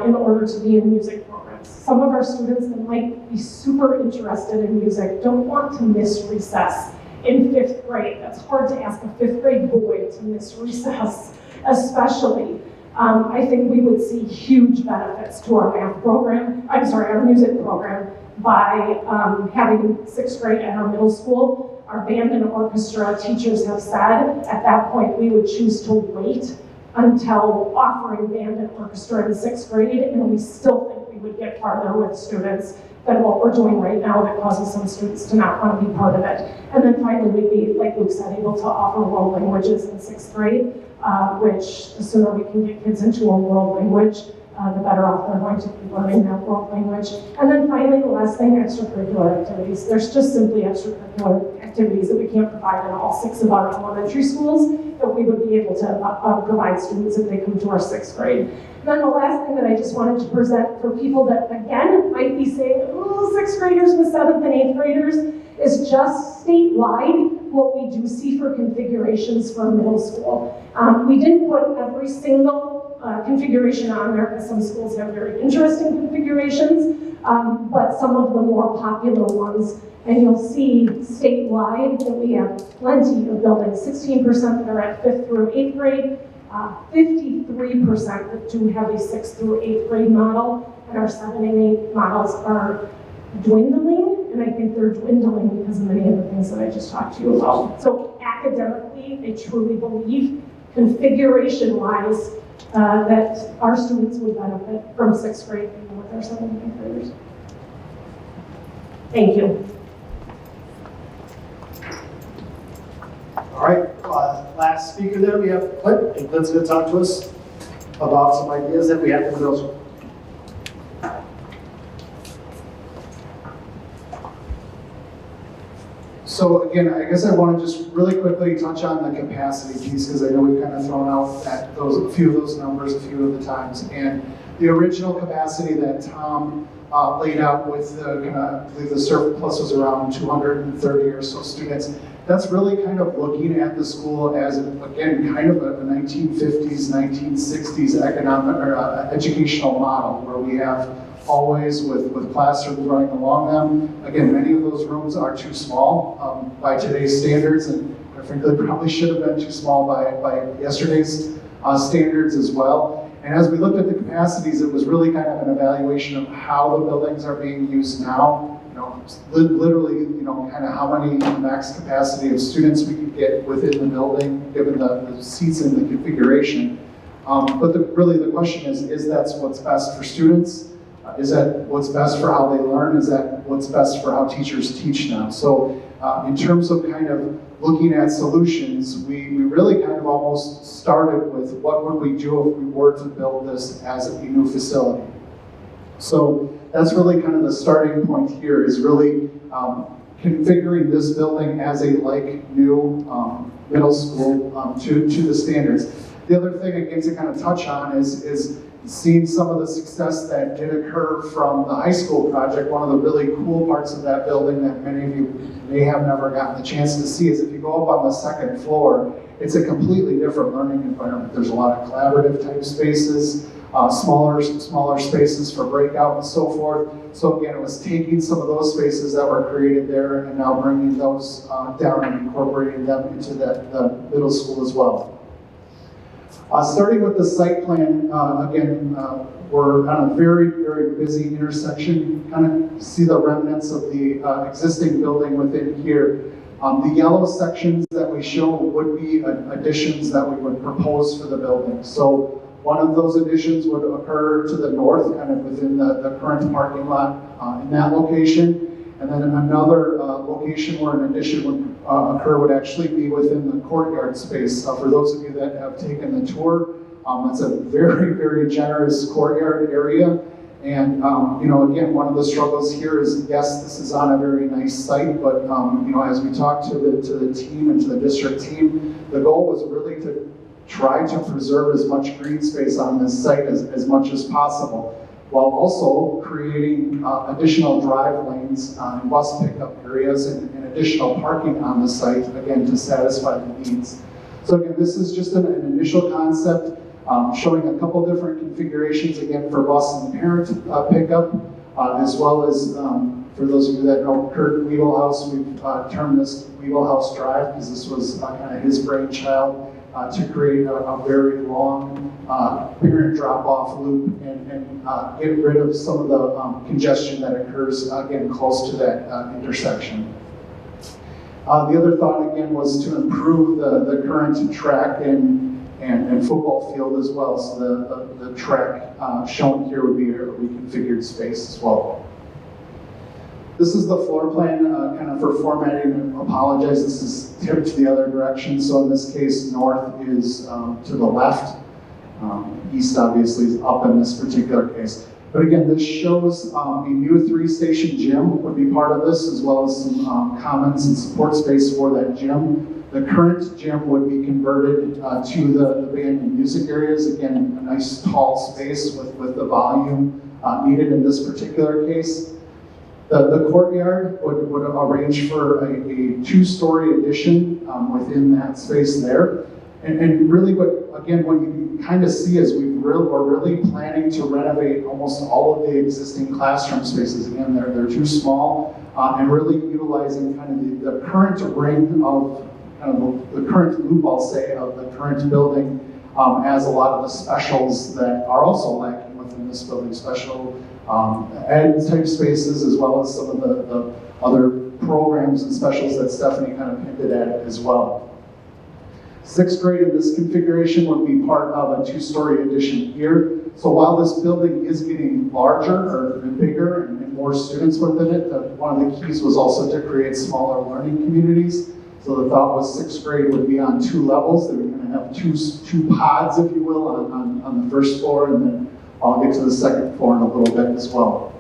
in order to be in music programs. Some of our students that might be super interested in music don't want to miss recess in 5th grade. That's hard to ask a 5th grade boy to miss recess, especially. I think we would see huge benefits to our math program, our music program, by having 6th grade at our middle school. Our band and orchestra teachers have said at that point we would choose to wait until offering band and orchestra in 6th grade, and we still think we would get farther with students than what we're doing right now that causes some students to not want to be part of it. And then finally, we'd be, like Luke said, able to offer world languages in 6th grade, which the sooner we can get kids into a world language, the better off they're going to be learning that world language. And then finally, the last thing, extracurricular activities. There's just simply extracurricular activities that we can't provide in all 6 of our elementary schools that we would be able to provide students if they come to our 6th grade. And then the last thing that I just wanted to present for people that, again, might be saying, oh, 6th graders with 7th and 8th graders, is just statewide. what we do see for configurations for middle school. We didn't put every single configuration on there because some schools have very interesting configurations, but some of the more popular ones. And you'll see statewide that we have plenty of buildings, 16% that are at 5th through 8th grade, 53% that do have a 6th through 8th grade model, and our 7 and 8 models are dwindling, and I think they're dwindling because of many of the things that I just talked to you about. So academically, I truly believe, configuration-wise, that our students would benefit from 6th grade even with our 7th and 8th graders. Thank you. All right, last speaker there, we have Clint, and Clint's gonna talk to us about some ideas that we have in the middle school. So again, I guess I want to just really quickly touch on the capacity piece because I know we've kind of thrown out a few of those numbers a few of the times. And the original capacity that Tom laid out with I believe the surplus was around 230 or so students. That's really kind of looking at the school as, again, kind of a 1950s, 1960s economic or educational model where we have hallways with classrooms running along them. Again, many of those rooms are too small by today's standards, and frankly, probably should have been too small by yesterday's standards as well. And as we looked at the capacities, it was really kind of an evaluation of how the buildings are being used now. Literally, kind of how many max capacity of students we could get within the building, given the seats and the configuration. But really the question is that what's best for students? Is that what's best for how they learn? Is that what's best for how teachers teach now? So in terms of kind of looking at solutions, we really kind of almost started with what would we do if we were to build this as a new facility. So that's really kind of the starting point here, is really configuring this building as a new middle school to the standards. The other thing, again, to kind of touch on is seeing some of the success that did occur from the high school project. One of the really cool parts of that building that many of you may have never gotten the chance to see is if you go up on the second floor, it's a completely different learning environment. There's a lot of collaborative type spaces, smaller spaces for breakout and so forth. So again, it was taking some of those spaces that were created there and now bringing those down and incorporating them into the middle school as well. Starting with the site plan, again, we're on a very, very busy intersection. You kind of see the remnants of the existing building within here. The yellow sections that we show would be additions that we would propose for the building. So one of those additions would occur to the north, kind of within the current parking lot in that location. And then another location where an addition would occur would actually be within the courtyard space. For those of you that have taken the tour, it's a very, very generous courtyard area. And again, one of the struggles here is, yes, this is on a very nice site, but as we talked to the team and to the district team, the goal was really to try to preserve as much green space on this site as much as possible, while also creating additional drive lanes and bus pickup areas and additional parking on the site, again, to satisfy the needs. So again, this is just an initial concept showing a couple different configurations, again, for bus and parent pickup, as well as, for those of you that know Kurt Weebelhaus, we've termed this Weebelhaus Drive because this was kind of his brainchild. To create a very long parent drop-off loop and get rid of some of the congestion that occurs, again, close to that intersection. The other thought, again, was to improve the current track and football field as well. So the track shown here would be a reconfigured space as well. This is the floor plan, kind of for formatting. I apologize, this is tipped the other direction. So in this case, north is to the left. East obviously is up in this particular case. But again, this shows a new 3-station gym would be part of this, as well as some commons and support space for that gym. The current gym would be converted to the band and music areas. Again, a nice tall space with the volume needed in this particular case. The courtyard would arrange for a 2-story addition within that space there. And really what you kind of see is we're really planning to renovate almost all of the existing classroom spaces. Again, they're too small, and really utilizing kind of the current ring of the current loop, I'll say, of the current building as a lot of the specials that are also lacking within this building, special ed type spaces, as well as some of the other programs and specials that Stephanie kind of hinted at as well. 6th grade in this configuration would be part of a 2-story addition here. So while this building is getting larger or bigger and more students within it, one of the keys was also to create smaller learning communities. So the thought was 6th grade would be on 2 levels. They were going to have two pods, if you will, on the 1st floor, and then I'll get to the 2nd floor in a little bit as well.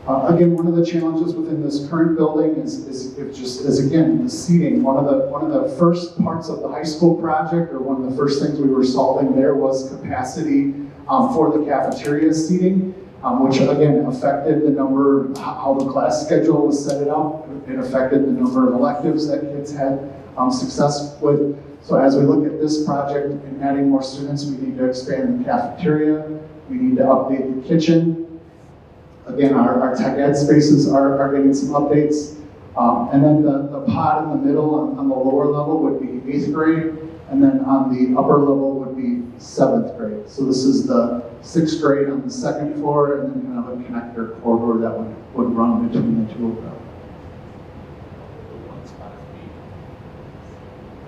Again, one of the challenges within this current building is again the seating. One of the first parts of the high school project, or one of the first things we were solving there, was capacity for the cafeteria seating, which again affected the number, how the class schedule was set up. It affected the number of electives that kids had success with. So as we look at this project and adding more students, we need to expand the cafeteria. We need to update the kitchen. Again, our tech ed spaces are getting some updates. And then the pod in the middle on the lower level would be 8th grade, and then on the upper level would be 7th grade. So this is the 6th grade on the 2nd floor, and then kind of a connector corridor that would run between the 2 of them.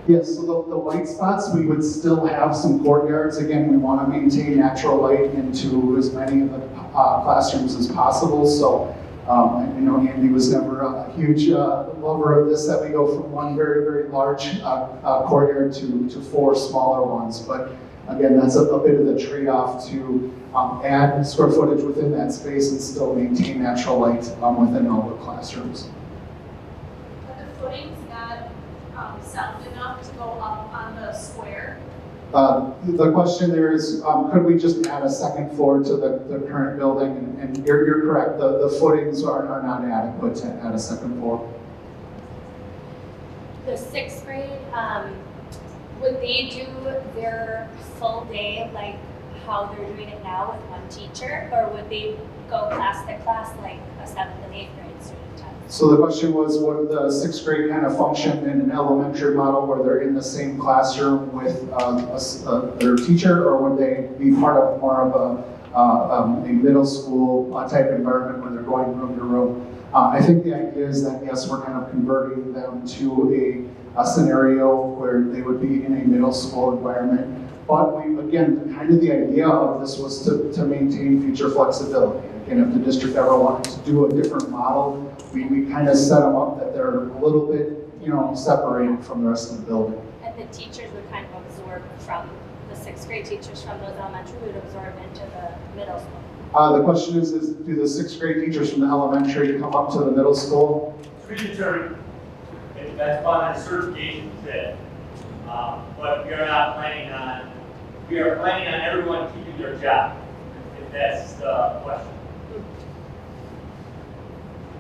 Yes, so the white spots, we would still have some courtyards. Again, we want to maintain natural light into as many of the classrooms as possible. So, Andy was never a huge lover of this, that we go from one very, very large courtyard to 4 smaller ones. But again, that's a bit of the trade-off to add square footage within that space and still maintain natural light within all the classrooms. Are the footings not sound enough to go up on the square? The question there is, could we just add a 2nd floor to the current building? And you're correct, the footings are not adequate to add a 2nd floor. The 6th grade, would they do their full day like how they're doing it now with one teacher? Or would they go class to class like a 7th and 8th grade student does? So the question was, would the 6th grade kind of function in an elementary model where they're in the same classroom with their teacher, or would they be part of more of a middle school type environment where they're going room to room? I think the idea is that, yes, we're kind of converting them to a scenario where they would be in a middle school environment. But again, kind of the idea of this was to maintain future flexibility. Again, if the district ever wanted to do a different model, we kind of set them up that they're a little bit, separated from the rest of the building. And the teachers would kind of absorb from the 6th grade teachers from those elementary would absorb into the middle school. The question is do the 6th grade teachers from the elementary come up to the middle school? Predetermined. That's on a certification fit. But we are planning on everyone keeping their job, if that's the question.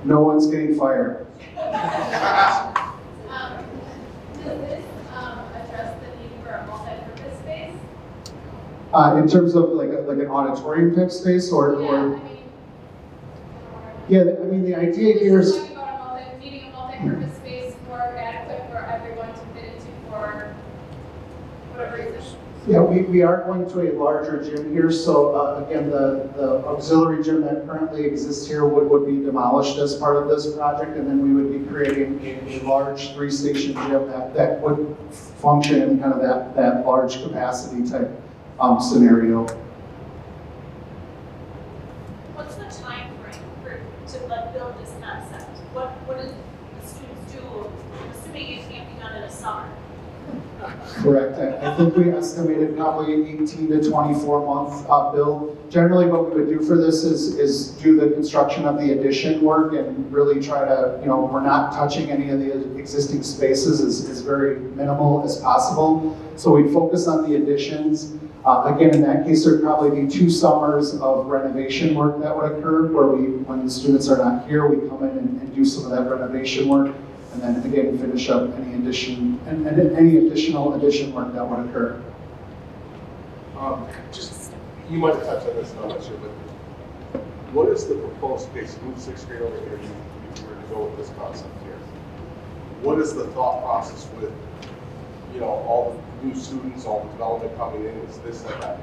No one's getting fired. Does this address the need for a multi-purpose space? In terms of like an auditorium type space, the idea here is. Talking about needing a multi-purpose space more adequate for everyone to fit into for whatever reason. Yeah, we are going to a larger gym here, so again, the auxiliary gym that currently exists here would be demolished as part of this project, and then we would be creating a large 3-station gym that would function in kind of that large capacity type scenario. What's the time frame to build this concept? What do the students do? I'm assuming it can't be done in a summer. Correct. I think we estimated probably 18 to 24 month build. Generally, what we would do for this is do the construction of the addition work and really try to, we're not touching any of the existing spaces, is very minimal as possible. So we'd focus on the additions. Again, in that case, there'd probably be 2 summers of renovation work that would occur, where when the students are not here, we come in and do some of that renovation work. And then again, finish up any addition and any additional addition work that would occur. You might have touched on this, I'm not sure, but what is the proposed space? Move 6th grade over here, you were to go with this concept here. What is the thought process with, all the new students, all the development coming in? Is this like a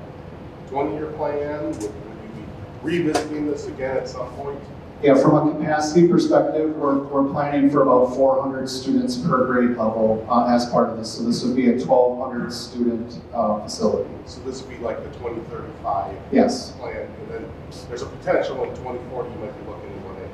20-year plan? Would you be revisiting this again at some point? Yeah, from a capacity perspective, we're planning for about 400 students per grade level as part of this. So this would be a 1,200 student facility. So this would be like the 2035 Yes. plan, and then there's a potential in 2040 you might be looking at 1A.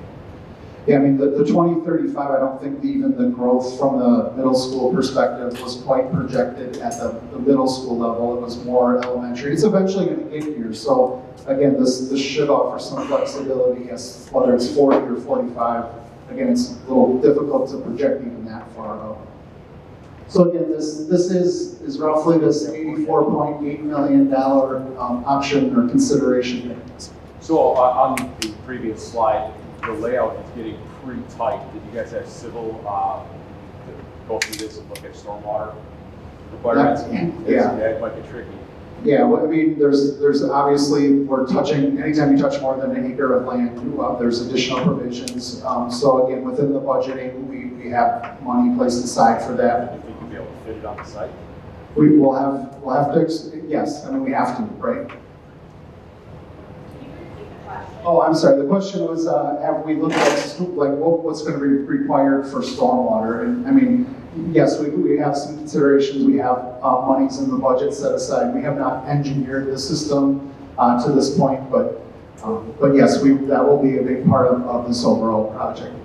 Yeah, I mean, the 2035, I don't think even the growth from the middle school perspective was quite projected at the middle school level. It was more elementary. It's eventually going to get here. So again, this should offer some flexibility as whether it's 40 or 45. Again, it's a little difficult to project even that far out. So again, this is roughly this $84.8 million option or consideration. So on the previous slide, the layout is getting pretty tight. Did you guys have civil go through this and look at stormwater requirements? Yeah. That might be tricky. Yeah, well, I mean, there's obviously, we're touching, anytime you touch more than an acre of land, there's additional provisions. So again, within the budgeting, we have money placed aside for that. Do you think you'll be able to fit it on the site? We'll have to, yes, I mean, we have to, right? Oh, I'm sorry, the question was, have we looked at, what's going to be required for stormwater? And I mean, yes, we have some considerations. We have monies in the budget set aside. We have not engineered the system to this point, but yes, that will be a big part of this overall project.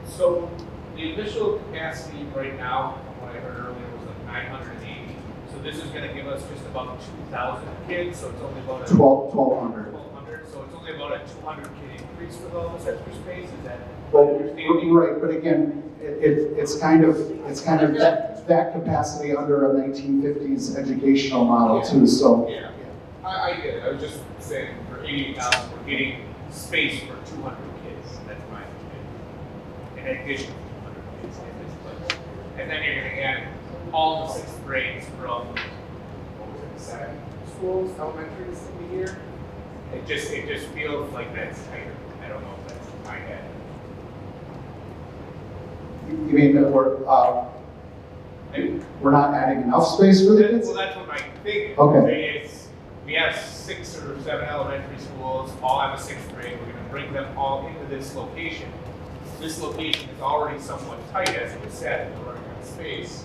So the initial capacity right now, from what I heard earlier, was like 980. So this is going to give us just about 2,000 kids. So it's only about 1,200. 1,200. So it's only about a 200 kid increase with all this extra space. Is that Well, understanding? right, but again, it's kind of that capacity under a 1950s educational model too. So Yeah, I get it. I was just saying for 88,000, we're getting space for 200 kids. That's my opinion. In addition to 200 kids in this place. And then you're going to add all the 6th grades from, what was it, 7 schools, elementaries in the year. It just feels like that's tighter. I don't know if that's in my head. you mean that we're not adding enough space for the kids? Well, that's what my thinking Okay. is. We have 6 or 7 elementary schools, all have a 6th grade. We're going to bring them all into this location. This location is already somewhat tight, as it was said, we're running out of space,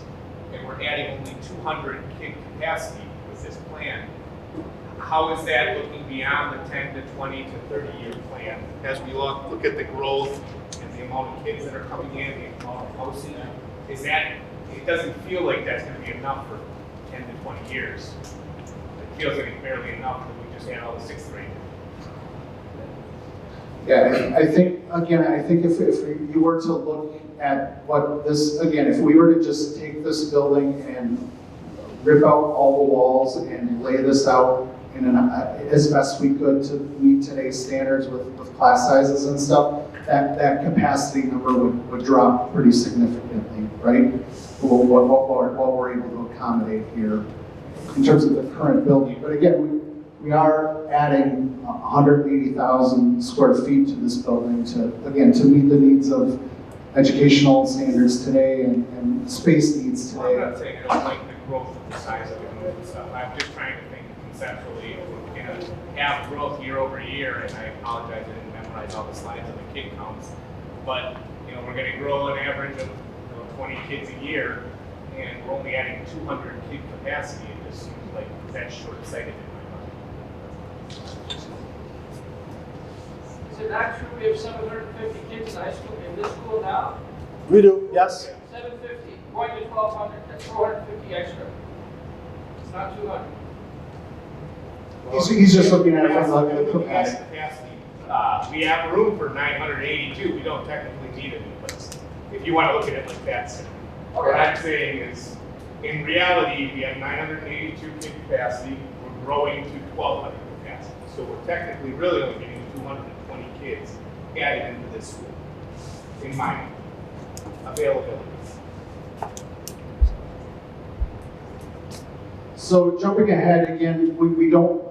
and we're adding only 200 kid capacity with this plan. How is that looking beyond the 10 to 20 to 30-year plan? As we look at the growth and the amount of kids that are coming in, the amount of housing, is that, it doesn't feel like that's going to be enough for 10 to 20 years. It feels like it's barely enough that we just add all the 6th grade. Yeah, I think if you were to look at what this, again, if we were to just take this building and rip out all the walls and lay this out as best we could to meet today's standards with class sizes and stuff, that capacity number would drop pretty significantly, right? What we're able to accommodate here in terms of the current building. But again, we are adding 180,000 square feet to this building to meet the needs of educational standards today and space needs today. I'm not saying I don't like the growth of the size of it and stuff. I'm just trying to think conceptually. If we're going to have growth year over year, and I apologize I didn't memorize all the slides of the kid counts, but we're going to grow an average of 20 kids a year, and we're only adding 200 kid capacity. It just seems like that's short-sighted in my mind. Is it not true we have 750 kids in high school, in this school now? We do, yes. 750. going to 1,200, that's 450 extra. It's not 200. He's just looking at it from the Looking at capacity. capacity. We have room for 982, we don't technically need a new place. If you want to look at it like that. What I'm saying is, in reality, we have 982 kid capacity, we're growing to 1,200 capacity. So we're technically really only getting 220 kids added into this school, in my mind. Availability. So jumping ahead again, we don't,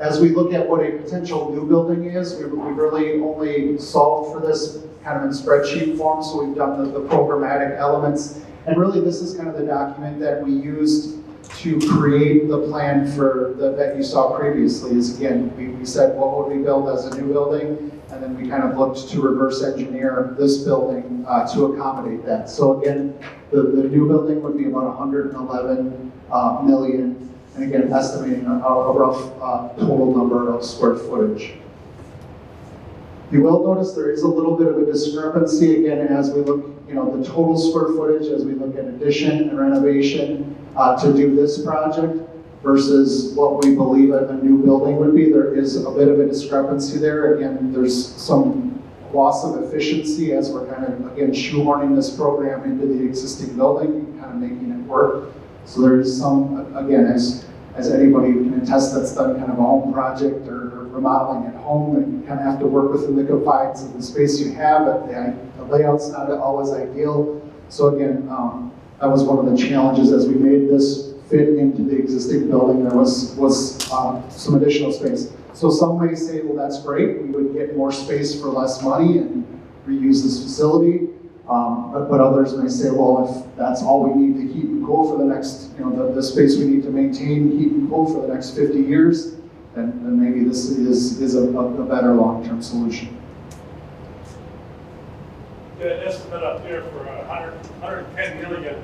as we look at what a potential new building is, we really only solved for this kind of in spreadsheet form, so we've done the programmatic elements. And really this is kind of the document that we used to create the plan for that you saw previously. Is again, we said what would we build as a new building, and then we kind of looked to reverse engineer this building to accommodate that. So again, the new building would be about 111 million, and again, estimating a rough total number of square footage. You will notice there is a little bit of a discrepancy again as we look, the total square footage as we look at addition and renovation to do this project versus what we believe a new building would be. There is a bit of a discrepancy there. Again, there's some loss of efficiency as we're kind of, again, shoehorning this program into the existing building, kind of making it work. So there is some, again, as anybody can attest that's done kind of a home project or remodeling at home, and you kind of have to work within the confines of the space you have, but the layout's not always ideal. So again, that was one of the challenges as we made this fit into the existing building. There was some additional space. So some may say, well, that's great. We would get more space for less money and reuse this facility. But others may say, well, if that's all we need to heat and cool for the next, the space we need to maintain, heat and cool for the next 50 years, then maybe this is a better long-term solution. The estimate up there for 110 million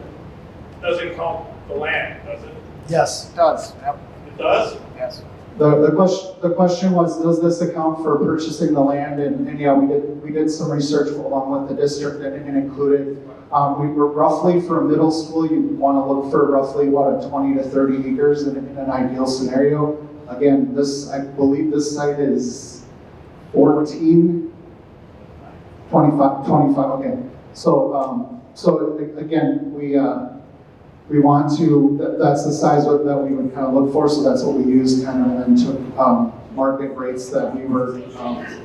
doesn't count the land, does it? Yes, it does. Yep. It does? Yes. The question was, does this account for purchasing the land? And yeah, we did some research along with the district and included, we were roughly for a middle school, you want to look for roughly about 20 to 30 acres in an ideal scenario. Again, I believe this site is 25, okay. So again, we want to, that's the size that we would kind of look for, so that's what we used kind of, and then took market rates that we were,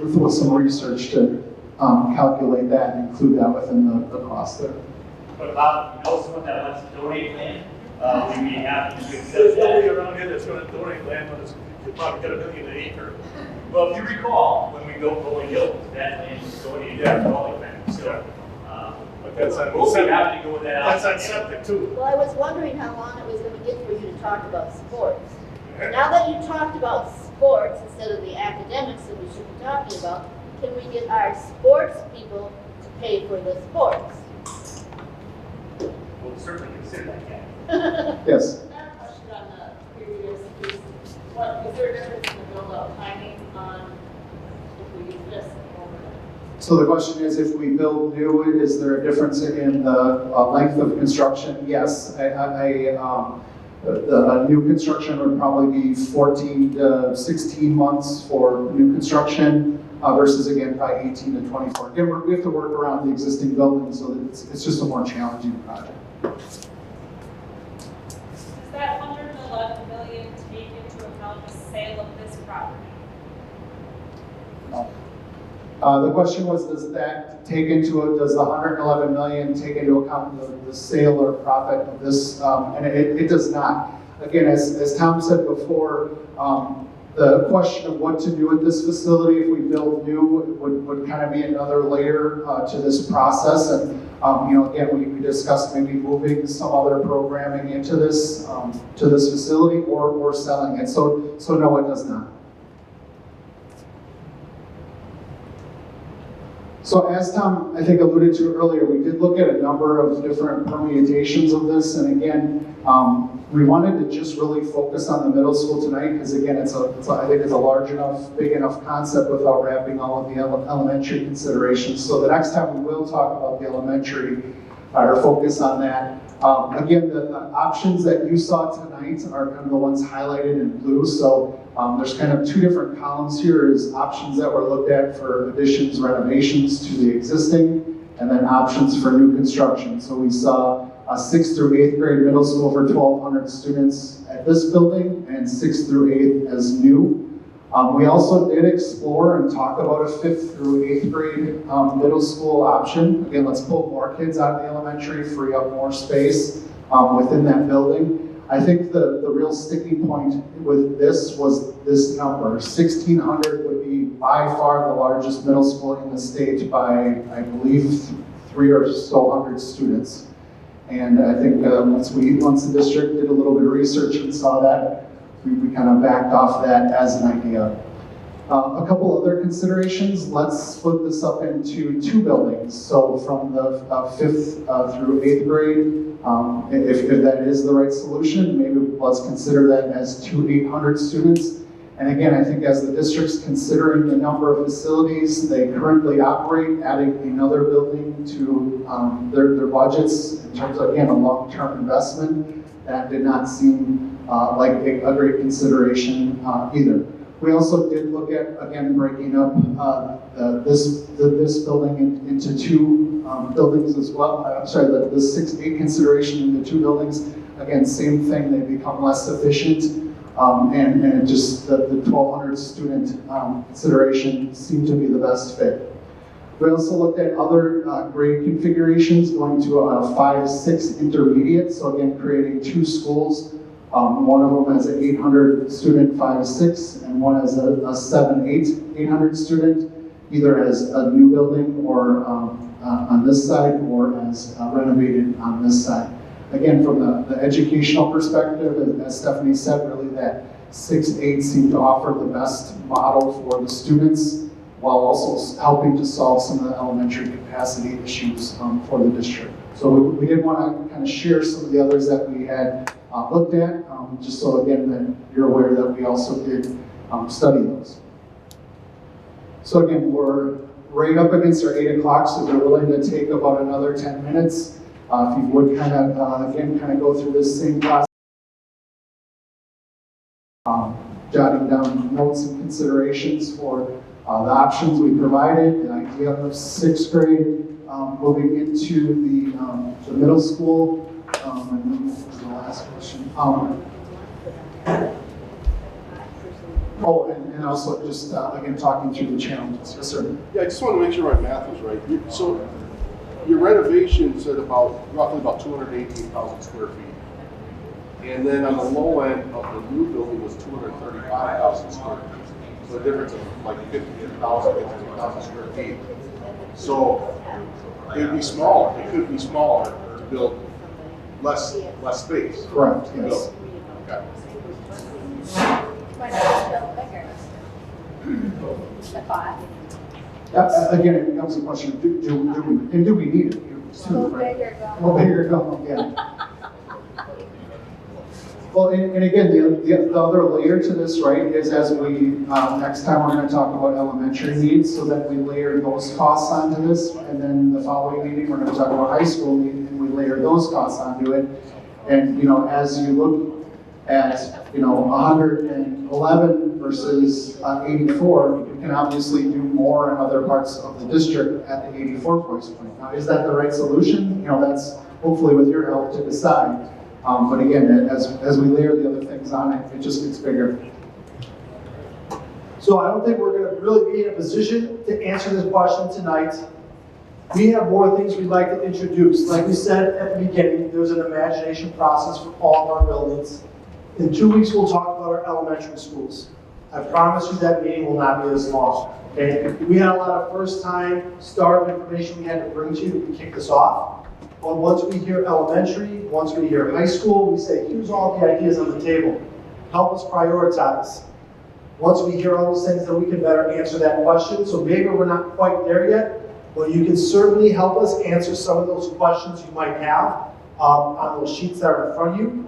with some research to calculate that and include that within the cost there. But Bob, you know someone that wants to donate land? We'd be happy to accept There's that. nobody around here that's gonna donate land when you probably got $1 million an acre. Well, if you recall, when we built Rolling Hills, that land was donated to Rolling Land, so. But that's on We'll be septic. happy to go with that. That's on septic too. Well, I was wondering how long it was gonna get for you to talk about sports. And now that you talked about sports instead of the academics that we should be talking about, can we get our sports people to pay for the sports? We'll certainly consider that, yeah. Yes. Another question on the previous is, is there a difference in the build-out timing on if we use this over? So the question is, if we build new, is there a difference in the length of construction? Yes, the new construction would probably be 14 to 16 months for new construction versus again probably 18 to 24. Again, we have to work around the existing building, so that it's just a more challenging project. Does that 111 million take into account the sale of this property? The question was, does that take into does the 111 million take into account the sale or profit of this? And it does not. Again, as Tom said before, the question of what to do with this facility if we build new would kind of be another layer to this process. And again, we discussed maybe moving some other programming into this facility or selling it. So no, it does not. So as Tom, I think, alluded to earlier, we did look at a number of different permutations of this, and again, we wanted to just really focus on the middle school tonight, because again, I think it's a large enough, big enough concept without wrapping all of the elementary considerations. So the next time we will talk about the elementary, or focus on that. Again, the options that you saw tonight are kind of the ones highlighted in blue. So there's kind of two different columns here is options that were looked at for additions, renovations to the existing, and then options for new construction. So we saw a 6th through 8th grade middle school for 1,200 students at this building, and 6th through 8th as new. We also did explore and talk about a 5th through 8th grade middle school option. Again, let's pull more kids out of the elementary, free up more space within that building. I think the real sticking point with this was this number. 1,600 would be by far the largest middle school in the state by, I believe, 300 or so students. And I think once the district did a little bit of research and saw that, we kind of backed off that as an idea. A couple other considerations, let's split this up into 2 buildings. So from the 5th through 8th grade, if that is the right solution, maybe let's consider that as 2 800 students. And again, I think as the district's considering the number of facilities they currently operate, adding another building to their budgets in terms of, again, a long-term investment, that did not seem like a great consideration either. We also did look at, again, breaking up this building into 2 buildings as well. I'm sorry, the 6-8 consideration into 2 buildings. Again, same thing, they become less efficient. And just the 1,200 student consideration seemed to be the best fit. We also looked at other grade configurations, going to a 5-6 intermediate. So again, creating 2 schools. One of them has an 800 student 5-6, and one has a 7-8 800 student, either as a new building or on this side, or as renovated on this side. Again, from the educational perspective, as Stephanie said, really that 6-8 seemed to offer the best model for the students, while also helping to solve some of the elementary capacity issues for the district. So we did want to kind of share some of the others that we had looked at, just so again that you're aware that we also did study those. So again, we're right up against our 8 o'clock, so we're willing to take about another 10 minutes. If you would kind of, again, kind of go through this same process, jotting down notes and considerations for the options we provided, the idea of 6th grade, moving into the middle school, and then what was the last question? And also just, again, talking through the challenges. Yes, sir. Yeah, I just want to make sure my math is right. So your renovations at roughly about 218,000 square feet. And then on the low end of the new building was 235,000 square feet. So a difference of like 50,000 square feet. So it would be smaller. It could be smaller to build less space. Correct. Yes. Okay. Why not just build bigger? The cost. Again, it becomes a question of do we need it? Go bigger, go. Go bigger, go, yeah. Well, and again, the other layer to this, right, is as we, next time we're going to talk about elementary needs, so that we layer those costs onto this, and then the following meeting, we're going to talk about high school need, and we layer those costs onto it. And, as you look at, 111 versus 84, you can obviously do more in other parts of the district at the 84 price point. Now, is that the right solution? That's hopefully with your help to decide. But again, as we layer the other things on it, it just gets bigger. So I don't think we're going to really be in a position to answer this question tonight. We have more things we'd like to introduce. Like we said at the beginning, there's an imagination process for all of our buildings. In 2 weeks, we'll talk about our elementary schools. I promise you that meeting will not be as long. Okay? We had a lot of first-time startup information we had to bring to you to kick this off. But once we hear elementary, once we hear high school, we say, here's all the ideas on the table. Help us prioritize. Once we hear all those things, then we can better answer that question. So maybe we're not quite there yet, but you can certainly help us answer some of those questions you might have on those sheets that are in front of you.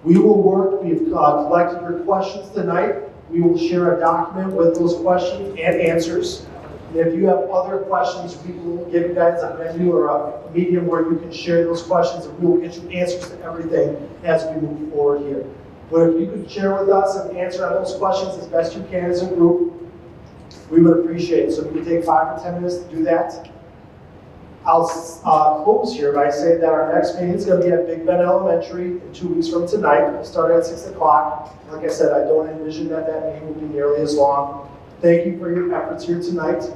We will work, we've collected your questions tonight. We will share a document with those questions and answers. And if you have other questions, we will give you guys a venue or a medium where you can share those questions, and we will get you answers to everything as we move forward here. But if you could share with us and answer on those questions as best you can as a group, we would appreciate it. So if you can take 5 or 10 minutes to do that. I'll close here by saying that our next meeting is going to be at Big Bend Elementary in 2 weeks from tonight. We'll start at 6 o'clock. Like I said, I don't envision that meeting will be nearly as long. Thank you for your efforts here tonight.